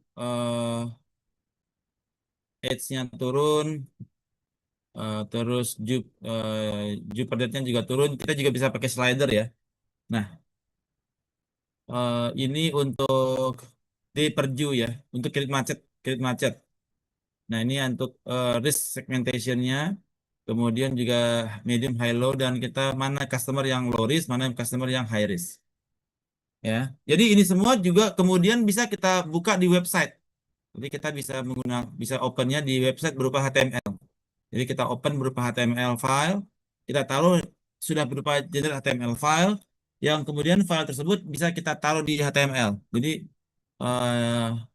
age-nya turun, terus Jupyter date-nya juga turun. Kita juga bisa pakai slider ya. Nah, ini untuk di perju ya, untuk kredit macet. Nah, ini untuk risk segmentation-nya. Kemudian juga medium, high, low, dan kita mana customer yang low risk, mana customer yang high risk. Ya, jadi ini semua juga kemudian bisa kita buka di website. Jadi kita bisa opennya di website berupa HTML. Jadi kita open berupa HTML file, kita taruh sudah berupa generate HTML file, yang kemudian file tersebut bisa kita taruh di HTML. Jadi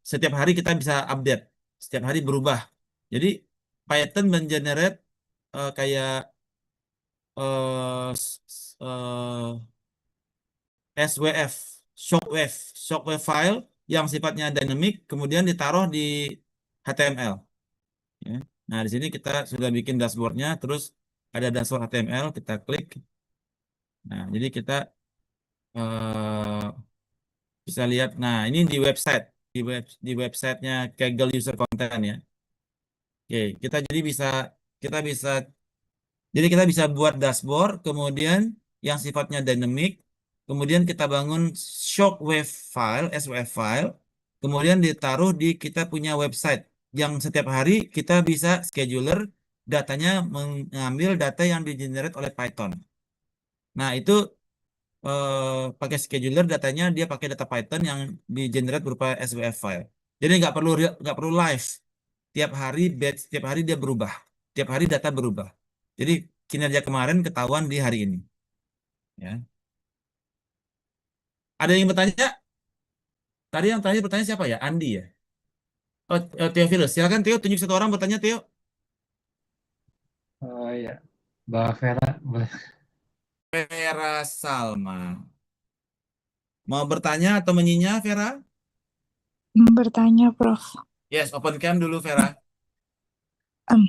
setiap hari kita bisa update, setiap hari berubah. Jadi Python mengenerate kayak SWF, shockwave file yang sifatnya dynamic, kemudian ditaruh di HTML. Ya. Nah, di sini kita sudah bikin dashboardnya, terus ada dashboard HTML, kita klik. Nah, jadi kita bisa lihat. Nah, ini di website, di websitenya Kaggle User Content ya. Oke, kita bisa buat dashboard, kemudian yang sifatnya dynamic, kemudian kita bangun shockwave file, SWF file, kemudian ditaruh di kita punya website yang setiap hari kita bisa scheduler datanya mengambil data yang di-generate oleh Python. Nah, itu pakai scheduler datanya dia pakai data Python yang di-generate berupa SWF file. Jadi nggak perlu live. Tiap hari dia berubah. Tiap hari data berubah. Jadi kinerja kemarin ketahuan di hari ini. Ya. Ada yang bertanya? Tadi yang tanya bertanya siapa ya? Andi ya? Oh, Theophilus. Silakan Theo, tunjuk satu orang bertanya Theo. Oh ya, Mbak Vera, boleh. Vera Salma. Mau bertanya atau menyinyah, Vera? Bertanya, Prof. Yes, open cam dulu, Vera.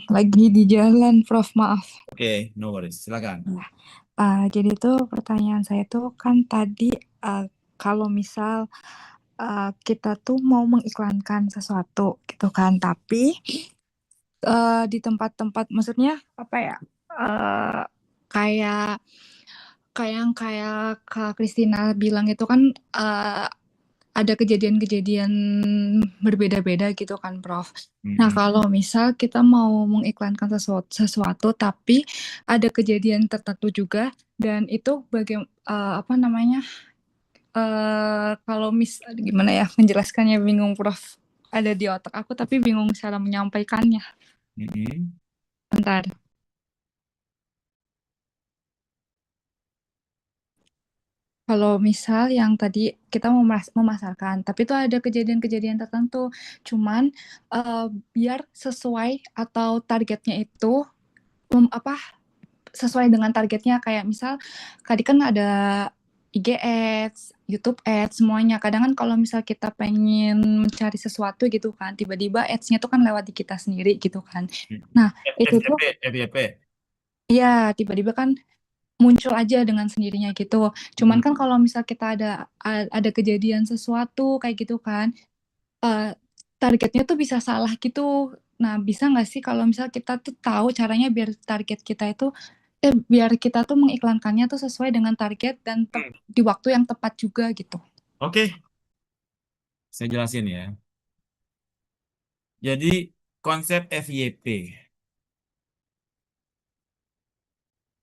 Lagi di jalan, Prof. Maaf. Oke, no worries. Silakan. Jadi tuh pertanyaan saya tuh kan tadi kalau misal kita tuh mau mengiklankan sesuatu gitu kan, tapi di tempat-tempat, maksudnya apa ya? eh, kayak kayak Kak Kristina bilang itu kan ada kejadian-kejadian berbeda-beda gitu kan, Prof. Nah, kalau misal kita mau mengiklankan sesuatu tapi ada kejadian tertentu juga, dan itu apa namanya? Kalau gimana ya menjelaskannya, bingung, Prof. Ada di otak aku tapi bingung cara menyampaikannya. Bentar. Kalau misal yang tadi kita mau memasarkan, tapi itu ada kejadian-kejadian tertentu, cuman biar sesuai atau targetnya itu sesuai dengan targetnya, kayak misal tadi kan ada IG Ads, YouTube Ads, semuanya. Kadang kan kalau misal kita pengen mencari sesuatu gitu kan, tiba-tiba ads-nya tuh kan lewat di kita sendiri gitu kan. Nah, itu tuh FYP. ya tiba-tiba kan muncul aja dengan sendirinya gitu. Cuman kan kalau misal kita ada kejadian sesuatu kayak gitu kan, targetnya tuh bisa salah gitu. Nah, bisa nggak sih kalau misal kita tuh tahu caranya biar target kita itu, biar kita tuh mengiklankannya tuh sesuai dengan target dan di waktu yang tepat juga gitu. Oke, saya jelasin ya. Jadi konsep FYP.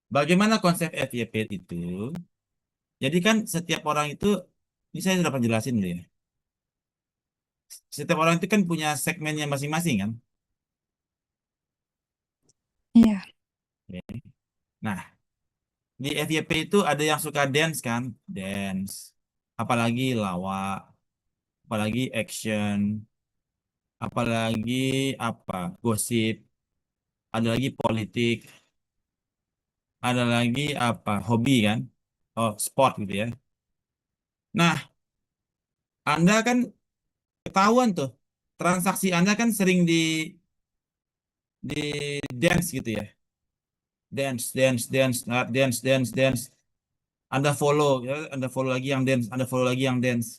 Bagaimana konsep FYP itu? Jadi kan setiap orang itu, ini saya sudah pernah jelasin dulu ya. Setiap orang itu kan punya segmennya masing-masing kan. Iya. Oke. Nah, di FYP itu ada yang suka dance kan, dance. Apalagi lawak, apalagi action, apalagi gosip, ada lagi politik, ada lagi hobi kan, sport gitu ya. Nah, Anda kan ketahuan tuh, transaksi Anda kan sering di dance gitu ya. Dance. Anda follow ya, Anda follow lagi yang dance, Anda follow lagi yang dance.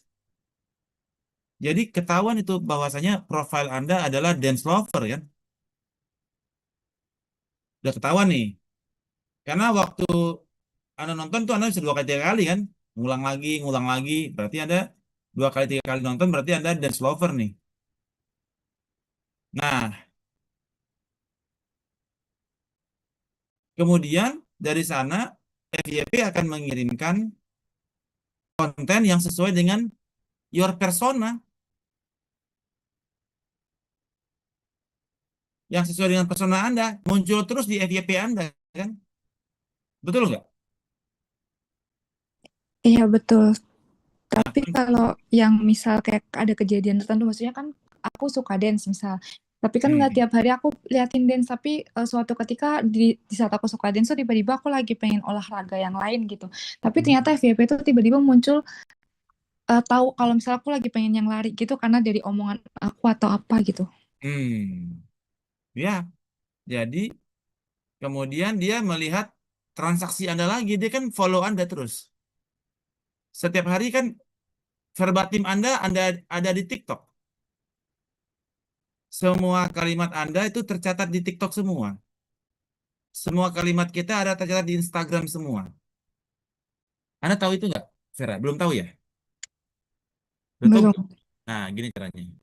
Jadi ketahuan itu bahwasanya profil Anda adalah dance lover kan. Udah ketahuan nih. Karena waktu Anda nonton tuh Anda bisa 2 kali 3 kali kan. Ngulang lagi. Berarti Anda 2 kali 3 kali nonton, berarti Anda dance lover nih. Nah, kemudian dari sana FYP akan mengirimkan konten yang sesuai dengan your persona. Yang sesuai dengan persona Anda muncul terus di FYP Anda kan? Betul nggak? Iya, betul. Tapi kalau yang misal kayak ada kejadian tertentu, maksudnya kan aku suka dance misal, tapi kan nggak tiap hari aku liatin dance, tapi suatu ketika di saat aku suka dance tuh tiba-tiba aku lagi pengen olahraga yang lain gitu. Tapi ternyata FYP itu tiba-tiba muncul tahu kalau misal aku lagi pengen yang lari gitu karena dari omongan aku atau apa gitu. Ya, jadi kemudian dia melihat transaksi Anda lagi, dia kan follow Anda terus. Setiap hari kan verbatim Anda ada di TikTok. Semua kalimat Anda itu tercatat di TikTok semua. Semua kalimat kita ada tercatat di Instagram semua. Anda tahu itu nggak, Vera? Belum tahu ya? Betul? Belum. Nah, gini caranya.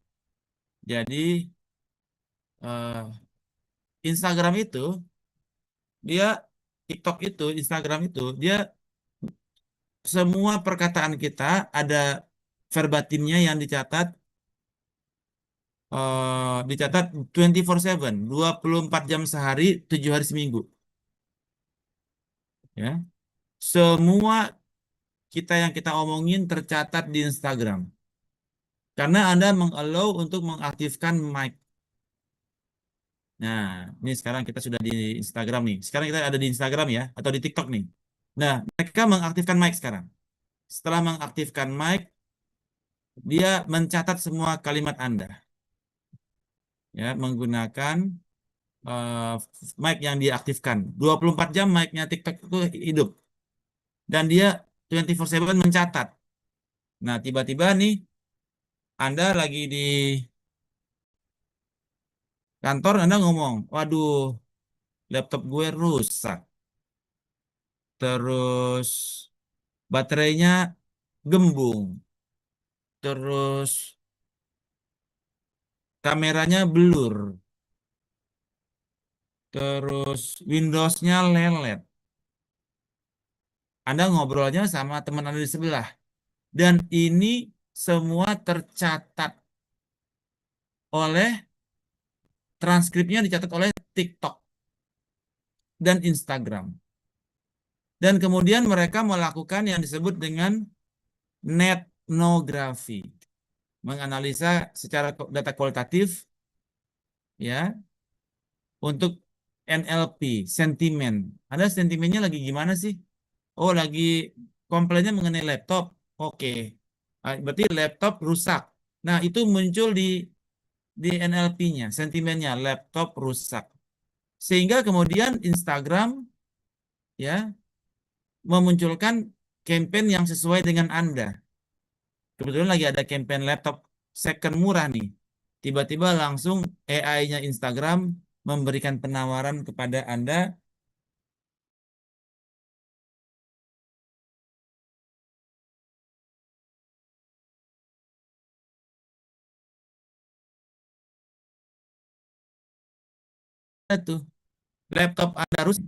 Jadi Instagram itu, Instagram itu, dia semua perkataan kita ada verbatimnya yang dicatat 24/7, 24 jam sehari, 7 hari seminggu. Ya. Semua yang kita omongin tercatat di Instagram. Karena Anda mengallow untuk mengaktifkan mic. Nah, ini sekarang kita sudah di Instagram nih. Sekarang kita ada di Instagram ya, atau di TikTok nih. Nah, mereka mengaktifkan mic sekarang. Setelah mengaktifkan mic, dia mencatat semua kalimat Anda. Ya, menggunakan mic yang diaktifkan. 24 jam mic-nya TikTok itu hidup. Dan dia 24/7 mencatat. Nah, tiba-tiba nih Anda lagi di kantor, Anda ngomong, waduh, laptop gue rusak. Terus baterainya gembung. Terus kameranya blur. Terus Windows-nya lelet. Anda ngobrolnya sama teman Anda di sebelah. Dan ini semua tercatat oleh transkripnya dicatat oleh TikTok dan Instagram. Dan kemudian mereka melakukan yang disebut dengan netnografi. Menganalisa secara data kualitatif ya untuk NLP, sentimen. Ada sentimennya lagi gimana sih? Oh, lagi komplainnya mengenai laptop. Oke. Berarti laptop rusak. Nah, itu muncul di NLP-nya, sentimennya laptop rusak. Sehingga kemudian Instagram ya memunculkan campaign yang sesuai dengan Anda. Kebetulan lagi ada campaign laptop second murah nih. Tiba-tiba langsung AI-nya Instagram memberikan penawaran kepada Anda. Tuh, laptop Anda rusak.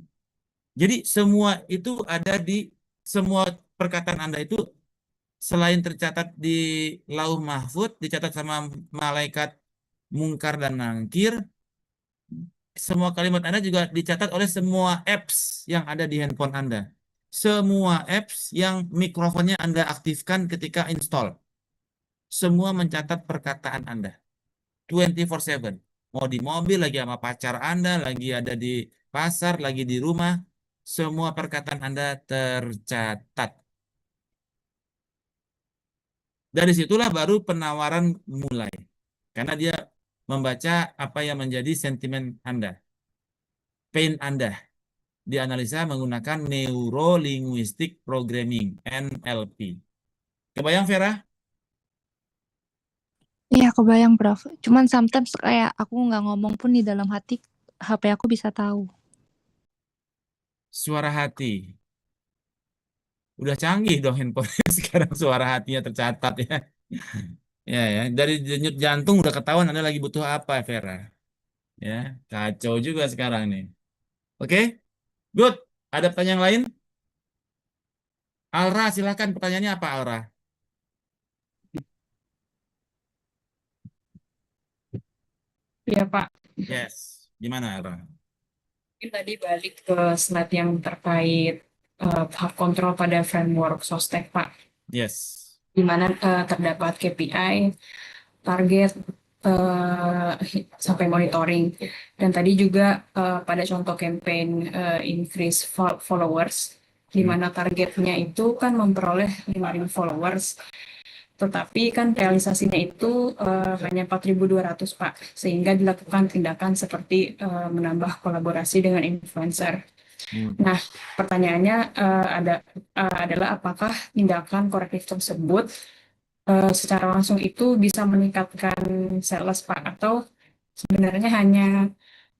Jadi semua itu ada di semua perkataan Anda itu selain tercatat di lauh mahfud, dicatat sama malaikat mungkar dan nangkir, semua kalimat Anda juga dicatat oleh semua apps yang ada di handphone Anda. Semua apps yang mikrofonnya Anda aktifkan ketika install. Semua mencatat perkataan Anda. 24/7. Mau di mobil, lagi sama pacar Anda, lagi ada di pasar, lagi di rumah. Semua perkataan Anda tercatat. Dari situlah baru penawaran mulai. Karena dia membaca apa yang menjadi sentimen Anda. Pain Anda. Dianalisa menggunakan Neuro Linguistic Programming, NLP. Kebayang, Vera? Iya, kebayang, Prof. Cuman sometimes kayak aku nggak ngomong pun di dalam hati, HP aku bisa tahu. Suara hati. Udah canggih dong handphone sekarang, suara hatinya tercatat ya. Ya, ya. Dari denyut jantung udah ketahuan Anda lagi butuh apa, Vera. Ya, kacau juga sekarang nih. Oke, good. Ada pertanyaan lain? Alra, silakan, pertanyaannya apa, Alra? Iya, Pak. Yes. Gimana, Alra? Mungkin tadi balik ke slide yang terkait hak kontrol pada framework Sostek, Pak. Yes. Di mana terdapat KPI, target, sampai monitoring. Dan tadi juga pada contoh campaign increase followers, di mana targetnya itu kan memperoleh 5.000 followers, tetapi kan realisasinya itu hanya 4.200, Pak, sehingga dilakukan tindakan seperti menambah kolaborasi dengan influencer. Nah, pertanyaannya adalah apakah tindakan korektif tersebut secara langsung itu bisa meningkatkan sales, Pak, atau sebenarnya hanya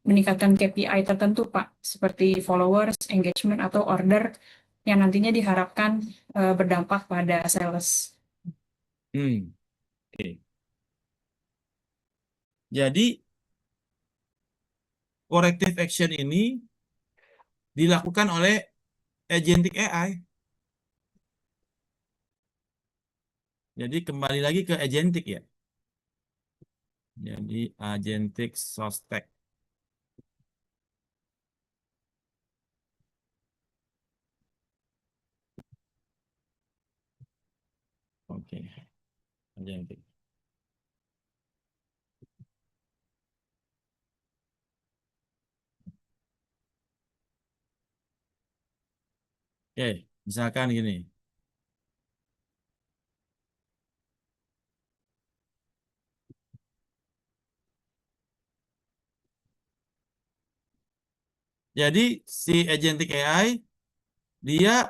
meningkatkan KPI tertentu, Pak, seperti followers, engagement, atau order yang nantinya diharapkan berdampak pada sales. Oke. Jadi corrective action ini dilakukan oleh agentic AI. Jadi kembali lagi ke agentic ya. Jadi agentic Sostek. Oke. Agentic. Oke, misalkan gini. Jadi si agentic AI dia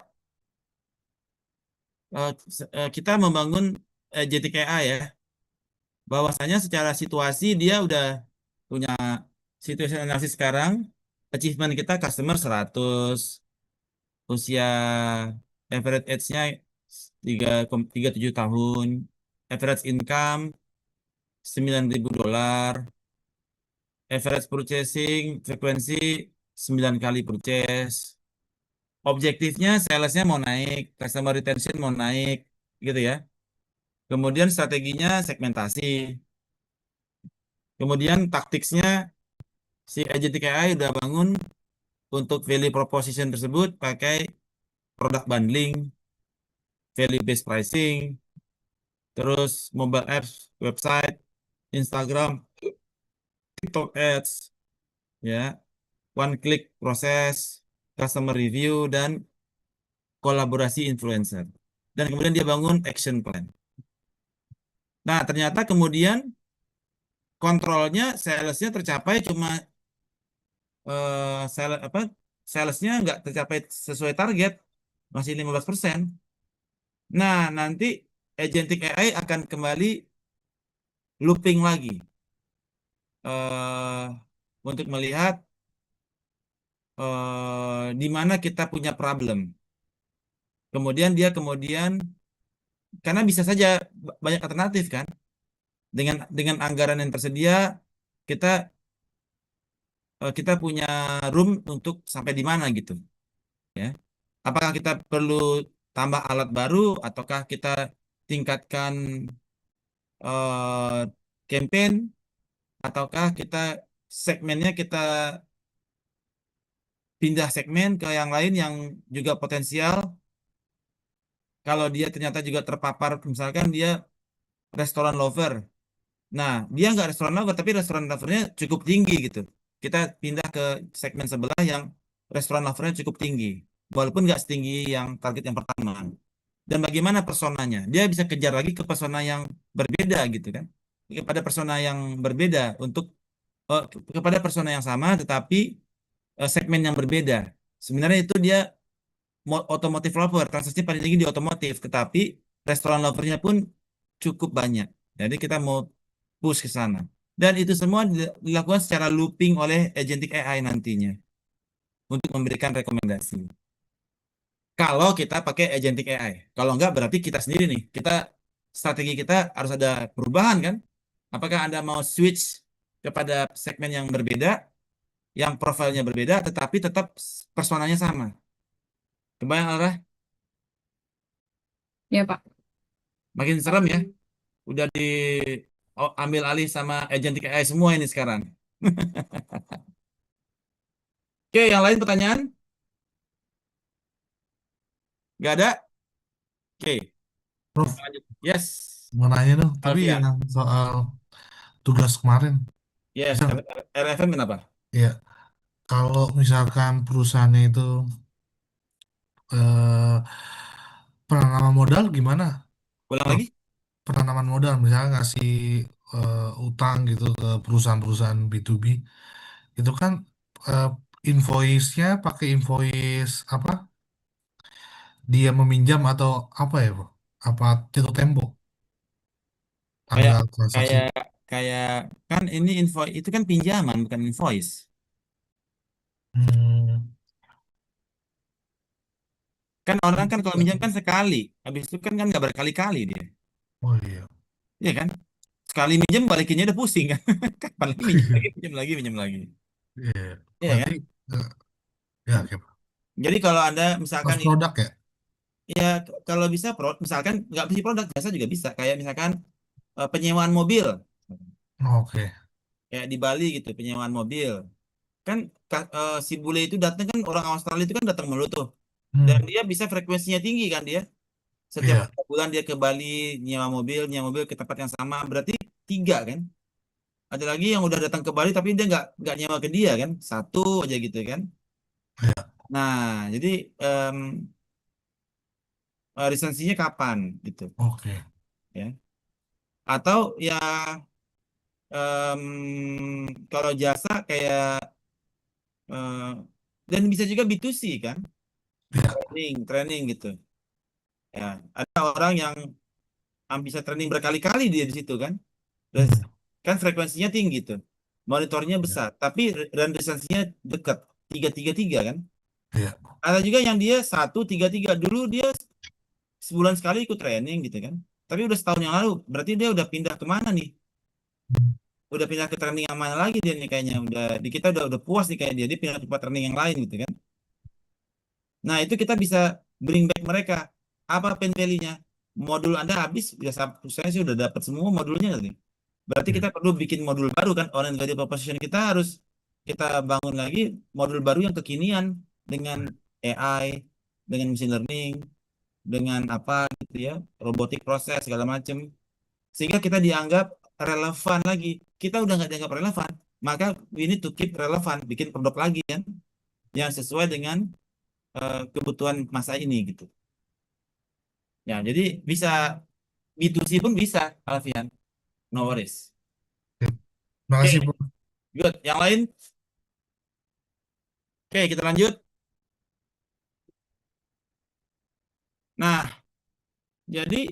kita membangun agentic AI ya. bahwasanya secara situasi dia udah punya situasi analisis sekarang. Achievement kita customer 100, usia average age-nya 37 tahun, average income $9.000, average purchasing frekuensi 9 kali purchase. Objektifnya salesnya mau naik, customer retention mau naik, gitu ya. Kemudian strateginya segmentasi. Kemudian taktiknya si agentic AI udah bangun untuk value proposition tersebut pakai product bundling, value based pricing, terus mobile apps, website, Instagram, TikTok ads, ya, one click proses, customer review, dan kolaborasi influencer. Dan kemudian dia bangun action plan. Nah, ternyata kemudian kontrolnya salesnya tercapai cuma salesnya nggak tercapai sesuai target, masih 15%. Nah, nanti agentic AI akan kembali looping lagi untuk melihat di mana kita punya problem. Kemudian dia karena bisa saja banyak alternatif kan, dengan anggaran yang tersedia kita punya room untuk sampai di mana gitu, ya. Apakah kita perlu tambah alat baru ataukah kita tingkatkan campaign ataukah segmennya kita pindah segmen ke yang lain yang juga potensial. Kalau dia ternyata juga terpapar, misalkan dia restoran lover. Nah, dia nggak restoran lover, tapi restoran lovernya cukup tinggi gitu. Kita pindah ke segmen sebelah yang restoran lovernya cukup tinggi, walaupun nggak setinggi yang target yang pertama. Dan bagaimana personanya? Dia bisa kejar lagi ke persona yang berbeda gitu kan. Kepada persona yang berbeda kepada persona yang sama, tetapi segmen yang berbeda. Sebenarnya itu dia otomotif lover, transaksi paling tinggi di otomotif, tetapi restoran lovernya pun cukup banyak. Jadi kita mau push ke sana. Dan itu semua dilakukan secara looping oleh agentic AI nantinya untuk memberikan rekomendasi. Kalau kita pakai agentic AI. Kalau enggak berarti kita sendiri nih. Strategi kita harus ada perubahan kan? Apakah Anda mau switch kepada segmen yang berbeda, yang profilnya berbeda, tetapi tetap personanya sama? Kebayang Alra? Ya, Pak. Makin serem ya. Udah ambil alih sama agentic AI semua ini sekarang. Oke, yang lain pertanyaan? Gak ada? Oke. Prof, Lanjut. Yes. mau nanya dong, tapi Alfian. yang soal tugas kemarin, Yes. bisa nggak? RFM kenapa? Ya, kalau misalkan perusahaannya itu eh, penanaman modal gimana? Ulang Prof, lagi? penanaman modal, misalnya ngasih utang gitu ke perusahaan-perusahaan B2B, itu kan eh, invoice-nya pakai invoice apa? Dia meminjam atau apa ya, Bro? Apa jatuh tempo Kayak tanggal transaksi? kayak kayak kan ini itu kan pinjaman bukan invoice. Hmm, Kan orang kan kalau minjam kan sekali, habis itu kan nggak berkali-kali dia, oh iya. ya kan? Sekali minjem balikinnya udah pusing kan? Kapan lagi minjem lagi, minjem lagi, Iya, ya berarti kan? eh, ya oke. Jadi kalau Anda misalkan Harus produk ya? ya kalau bisa misalkan nggak mesti produk jasa juga bisa, kayak misalkan penyewaan mobil, Oke. kayak di Bali gitu penyewaan mobil. Kan si bule itu datang kan orang Australia itu kan datang mulu tuh, dan Hmm, dia bisa frekuensinya tinggi kan dia. Setiap iya, bulan dia ke Bali nyewa mobil ke tempat yang sama, berarti 3 kan. Ada lagi yang udah datang ke Bali tapi dia nggak nyewa ke dia kan, 1 aja gitu kan. iya. Nah, jadi lisensinya kapan gitu Oke. ya? Atau ya kalau jasa kayak eh, dan bisa juga B2C kan, Iya, training gitu. Ya, ada orang yang bisa training berkali-kali dia di situ kan. Kan frekuensinya tinggi tuh, monitornya besar, tapi dan resensinya dekat 333 kan. Iya. Ada juga yang dia 133, dulu dia sebulan sekali ikut training gitu kan, tapi udah setahun yang lalu, berarti dia udah pindah kemana nih? Udah pindah ke training yang mana lagi dia nih kayaknya, di kita udah puas nih kayak dia pindah ke tempat training yang lain gitu kan. Nah itu kita bisa bring back mereka. Apa pain value-nya? Modul Anda habis, ya saya sih udah dapat semua modulnya nih. Berarti kita perlu bikin modul baru kan, online value proposition kita harus kita bangun lagi modul baru yang kekinian dengan AI, dengan machine learning, dengan apa gitu ya, robotik proses segala macam, sehingga kita dianggap relevan lagi. Kita udah nggak dianggap relevan, maka we need to keep relevan, bikin produk lagi kan, yang sesuai dengan kebutuhan masa ini gitu. Ya, jadi bisa B2C pun bisa, Alfian. No worries. Makasih, Oke. Bro. Good. Yang lain? Oke, kita lanjut. Nah, jadi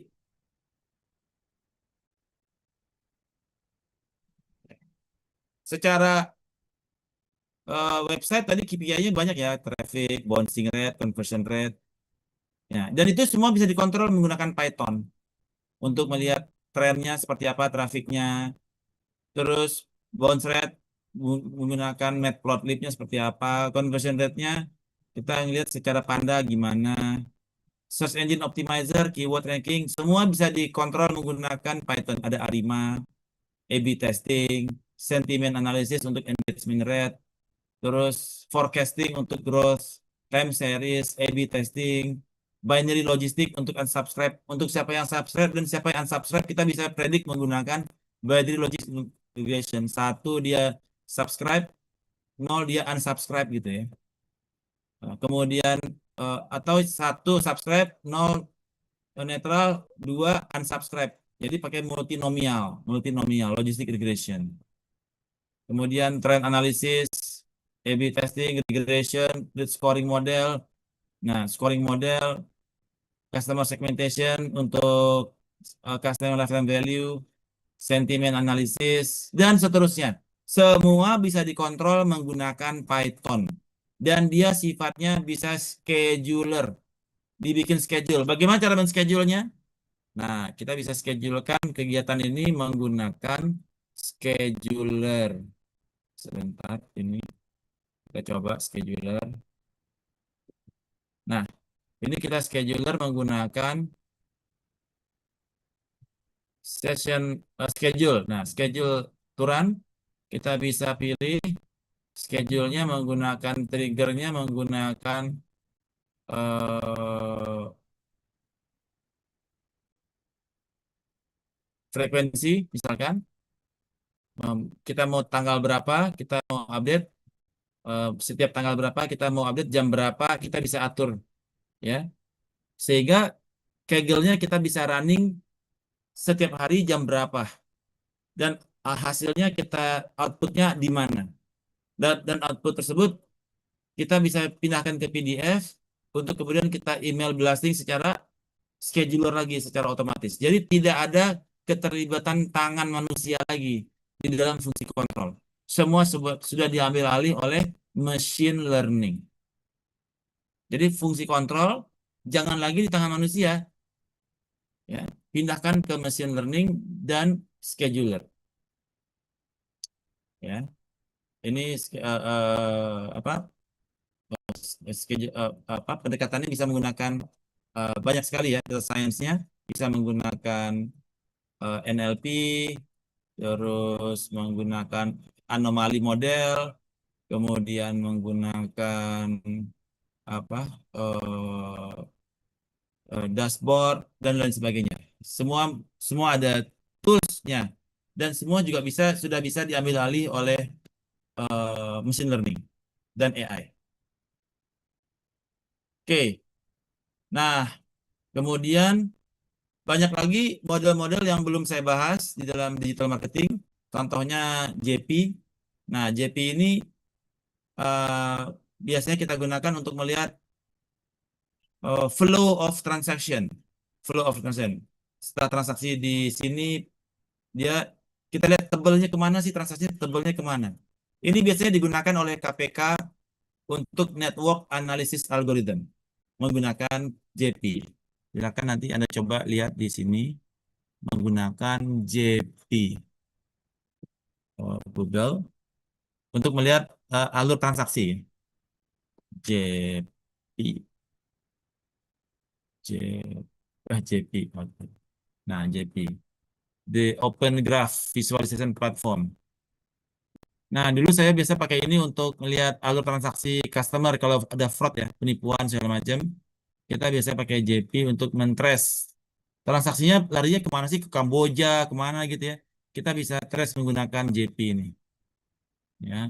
secara website tadi KPI-nya banyak ya, traffic, bouncing rate, conversion rate. Ya, dan itu semua bisa dikontrol menggunakan Python untuk melihat trennya seperti apa, trafiknya, terus bounce rate menggunakan matplotlib-nya seperti apa, conversion rate-nya kita ngelihat secara Panda gimana, search engine optimizer, keyword ranking, semua bisa dikontrol menggunakan Python. Ada ARIMA, A/B testing, sentiment analysis untuk engagement rate, terus forecasting untuk growth, time series, A/B testing, binary logistic untuk unsubscribe, untuk siapa yang subscribe dan siapa yang unsubscribe kita bisa predik menggunakan binary logistic regression. 1 dia subscribe, 0 dia unsubscribe gitu ya. Kemudian atau 1 subscribe, 0 netral, 2 unsubscribe. Jadi pakai multinomial logistic regression. Kemudian trend analysis, A/B testing, regression, scoring model. Nah, scoring model, customer segmentation untuk customer lifetime value, sentiment analysis, dan seterusnya. Semua bisa dikontrol menggunakan Python. Dan dia sifatnya bisa scheduler. Dibikin schedule. Bagaimana cara men-schedule-nya? Nah, kita bisa schedulekan kegiatan ini menggunakan scheduler. Sebentar, ini kita coba scheduler. Nah, ini kita scheduler menggunakan session schedule. Nah, schedule turan kita bisa pilih schedule-nya menggunakan trigger-nya menggunakan frekuensi misalkan. Kita mau tanggal berapa, kita mau update setiap tanggal berapa, kita mau update jam berapa, kita bisa atur ya. Sehingga Kaggle-nya kita bisa running setiap hari jam berapa. Dan hasilnya kita outputnya di mana. Dan output tersebut kita bisa pindahkan ke PDF untuk kemudian kita email blasting secara scheduler lagi secara otomatis. Jadi tidak ada keterlibatan tangan manusia lagi di dalam fungsi kontrol. Semua sudah diambil alih oleh machine learning. Jadi fungsi kontrol jangan lagi di tangan manusia. Ya, pindahkan ke machine learning dan scheduler. Ya. Ini pendekatannya bisa menggunakan banyak sekali ya, data science-nya bisa menggunakan NLP, terus menggunakan anomali model, kemudian menggunakan dashboard dan lain sebagainya. Semua ada tools-nya dan semua juga sudah bisa diambil alih oleh machine learning dan AI. Oke. Nah, kemudian banyak lagi model-model yang belum saya bahas di dalam digital marketing. Contohnya JP. Nah, JP ini biasanya kita gunakan untuk melihat flow of transaction. Flow of transaction. Setelah transaksi di sini, dia Kita lihat tebelnya kemana sih, transaksinya tebelnya kemana. Ini biasanya digunakan oleh KPK untuk network analysis algorithm menggunakan JP. Silakan nanti Anda coba lihat di sini menggunakan JP Google untuk melihat alur transaksi. JP JP. Nah, JP. The Open Graph Visualization Platform. Nah, dulu saya biasa pakai ini untuk melihat alur transaksi customer kalau ada fraud ya, penipuan segala macam. Kita biasa pakai JP untuk men-trace transaksinya larinya kemana sih, ke Kamboja, kemana gitu ya. Kita bisa trace menggunakan JP ini. Ya,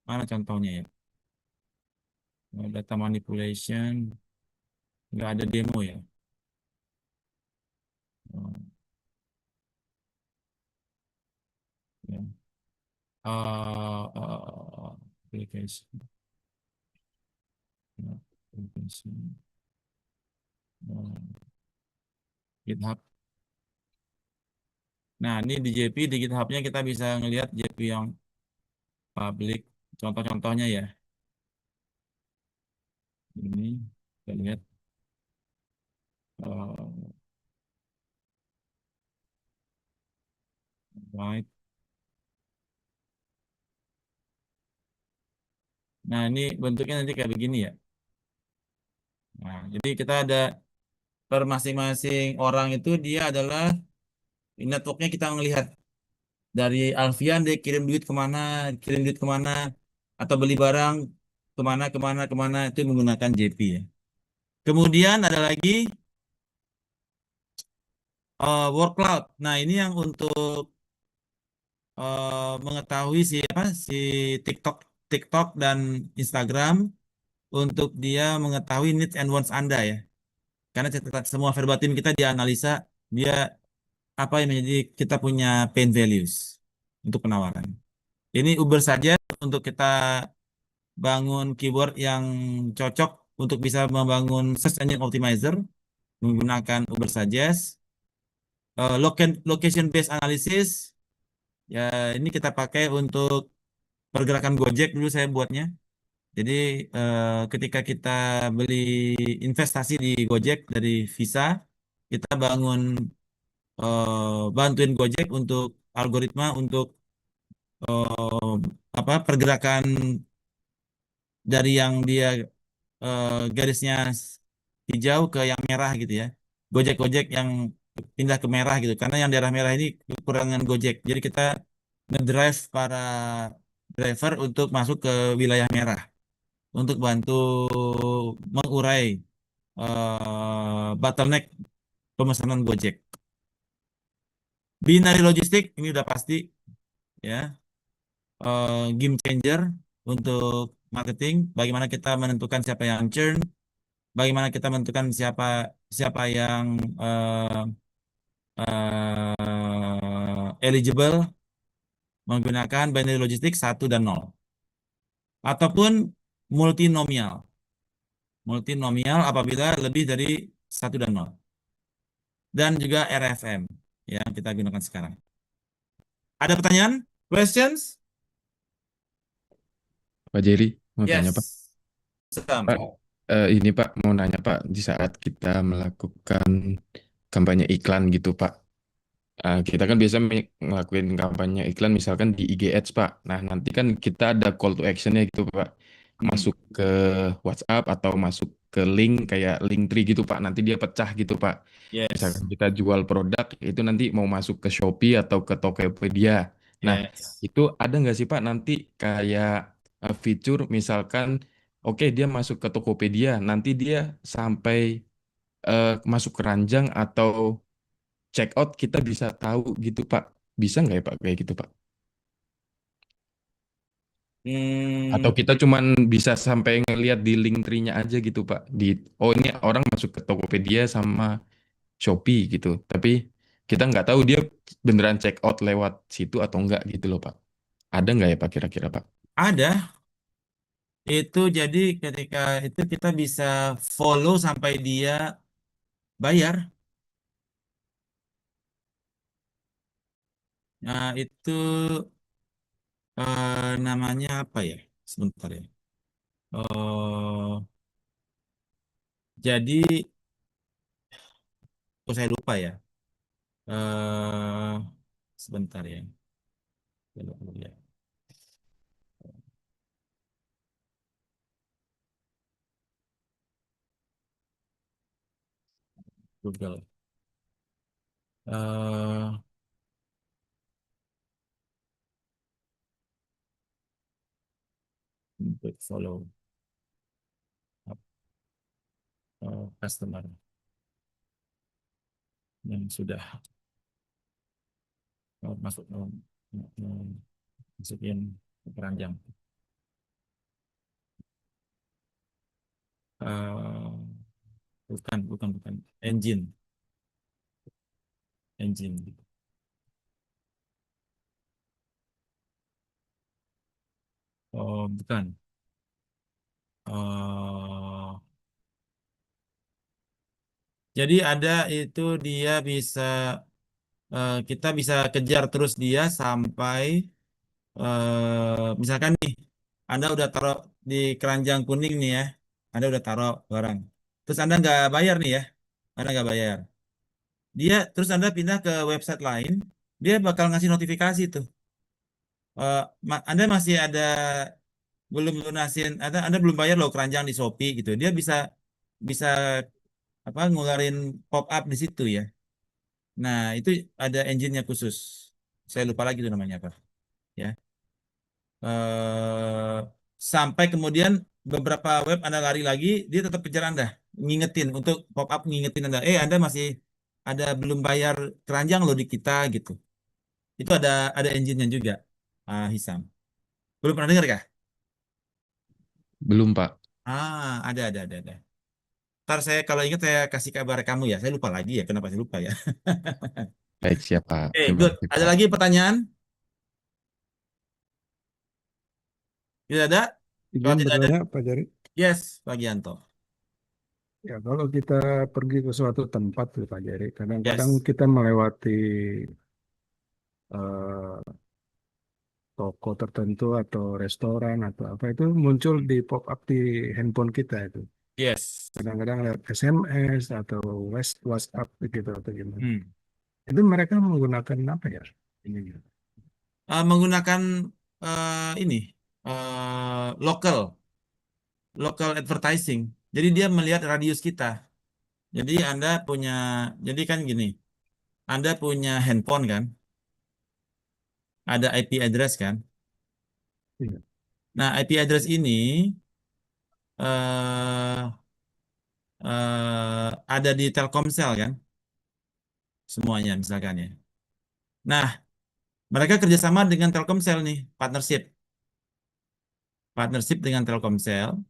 mana contohnya ya? Data manipulation, nggak ada demo ya. Ya. Application. Application. GitHub. Nah, ini di JP, di GitHub-nya kita bisa ngelihat JP yang public. Contoh-contohnya ya. Ini kita lihat. Right. Nah, ini bentuknya nanti kayak begini ya. Nah, jadi kita ada per masing-masing orang itu dia adalah networknya kita melihat dari Alfian dia kirim duit kemana, atau beli barang kemana itu menggunakan JP ya. Kemudian ada lagi word cloud. Nah, ini yang untuk mengetahui si TikTok dan Instagram untuk dia mengetahui needs and wants Anda ya. Karena semua verbatim kita dianalisa, dia apa yang menjadi kita punya pain values untuk penawaran. Ini Uber saja untuk kita bangun keyword yang cocok untuk bisa membangun search engine optimizer menggunakan Uber Suggest. Location based analysis ya, ini kita pakai untuk pergerakan Gojek dulu saya buatnya. Jadi ketika kita beli investasi di Gojek dari Visa, kita bantuin Gojek untuk algoritma untuk pergerakan dari yang dia garisnya hijau ke yang merah gitu ya. Gojek yang pindah ke merah gitu. Karena yang daerah merah ini kekurangan Gojek. Jadi kita ngedrive para driver untuk masuk ke wilayah merah untuk bantu mengurai bottleneck pemesanan Gojek. Binary logistik ini udah pasti ya. Game changer untuk marketing. Bagaimana kita menentukan siapa yang churn, bagaimana kita menentukan siapa yang eligible menggunakan binary logistik 1 dan 0 ataupun multinomial apabila lebih dari 1 dan 0, dan juga RFM yang kita gunakan sekarang. Ada pertanyaan? Questions? Pak Jerry, mau Yes. tanya Pak. Sam. Pak, ini Pak mau nanya Pak, di saat kita melakukan kampanye iklan gitu Pak, kita kan biasa ngelakuin kampanye iklan misalkan di IG Ads Pak. Nah nanti kan kita ada call to actionnya gitu Pak, masuk ke WhatsApp atau masuk ke link kayak Linktree gitu Pak. Nanti dia pecah gitu Pak. Yes. Misalkan kita jual produk itu nanti mau masuk ke Shopee atau ke Tokopedia. Nah Yes. itu ada nggak sih Pak nanti kayak fitur misalkan oke dia masuk ke Tokopedia, nanti dia sampai masuk keranjang atau check out kita bisa tahu gitu Pak. Bisa nggak ya Pak kayak gitu Pak? Atau kita cuman bisa sampai ngelihat di link tree-nya aja gitu Pak. Oh ini orang masuk ke Tokopedia sama Shopee gitu. Tapi kita nggak tahu dia beneran check out lewat situ atau enggak gitu loh Pak. Ada nggak ya Pak kira-kira Pak? Ada. Itu jadi ketika itu kita bisa follow sampai dia bayar. Nah, itu namanya apa ya? Sebentar ya. Jadi, saya lupa ya. Sebentar ya. Saya lupa ya. Google. Input follow up, customer yang sudah masukin ke keranjang. Bukan engine. Oh, bukan. Jadi ada itu dia bisa kita bisa kejar terus dia sampai misalkan nih Anda udah taruh di keranjang kuning nih ya, Anda udah taruh barang, terus Anda nggak bayar nih ya, Anda nggak bayar, dia terus Anda pindah ke website lain, dia bakal ngasih notifikasi tuh, Anda masih ada belum lunasin, Anda belum bayar loh keranjang di Shopee gitu, dia bisa bisa apa ngeluarin pop up di situ ya. Nah, itu ada engine-nya khusus. Saya lupa lagi itu namanya apa. Ya. Sampai kemudian beberapa web Anda lari lagi, dia tetap kejar Anda, ngingetin untuk pop up ngingetin Anda, Anda masih ada belum bayar keranjang loh di kita gitu. Itu ada engine-nya juga, Hisam. Belum pernah dengar kah? Belum, Pak. Ada. Ntar saya kalau ingat saya kasih kabar kamu ya. Saya lupa lagi ya. Kenapa saya lupa ya? Baik, siap, Pak. Terima Good. kasih, Ada Pak. lagi pertanyaan? Tidak ada? Kalau Izin tidak ada, bertanya, Pak Jari. yes, Pak Gianto. Ya, kalau kita pergi ke suatu tempat, tuh, Pak Jari, kadang-kadang Yes. kita melewati eh, toko tertentu atau restoran atau apa itu muncul di pop up di handphone kita itu. Yes. Kadang-kadang lewat SMS atau WhatsApp gitu atau gimana. Hmm. Itu mereka menggunakan apa ya? Ini. Menggunakan ini local advertising. Jadi dia melihat radius kita. Jadi jadi kan gini, Anda punya handphone kan, ada IP address kan. Iya. Nah, IP address ini ada di Telkomsel kan, semuanya misalkan ya. Nah, mereka kerjasama dengan Telkomsel nih, partnership dengan Telkomsel.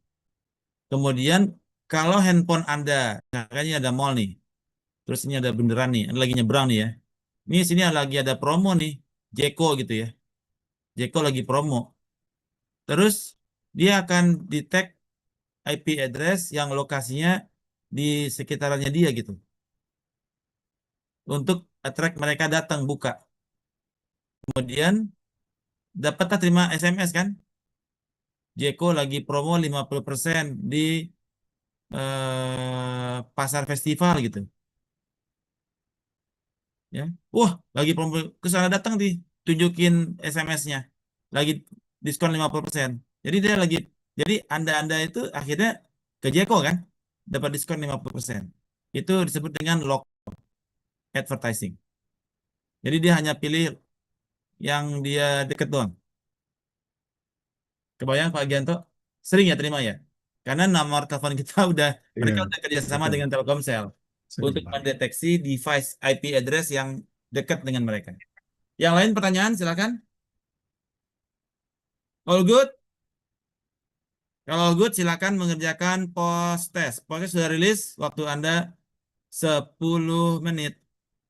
Kemudian kalau handphone Anda, misalkan ini ada mall nih, terus ini ada bundaran nih, Anda lagi nyebrang nih ya. Ini sini lagi ada promo nih, Jeko gitu ya. Jeko lagi promo. Terus dia akan detect IP address yang lokasinya di sekitarannya dia gitu. Untuk attract mereka datang buka. Kemudian dapatlah terima SMS kan? Jeko lagi promo 50% di pasar festival gitu. Ya. Wah, lagi promo ke sana datang tunjukin SMS-nya. Lagi diskon 50%. Jadi Anda itu akhirnya ke Jeko kan? Dapat diskon 50%. Itu disebut dengan local advertising. Jadi dia hanya pilih yang dia deket doang. Kebayang Pak Gianto? Sering ya terima ya? Karena nomor telepon kita mereka Iya, udah kerjasama betul. dengan Telkomsel Sering, untuk Pak. mendeteksi device IP address yang dekat dengan mereka. Yang lain pertanyaan silakan. All good? Kalau all good silakan mengerjakan post test. Post test sudah rilis waktu Anda 10 menit.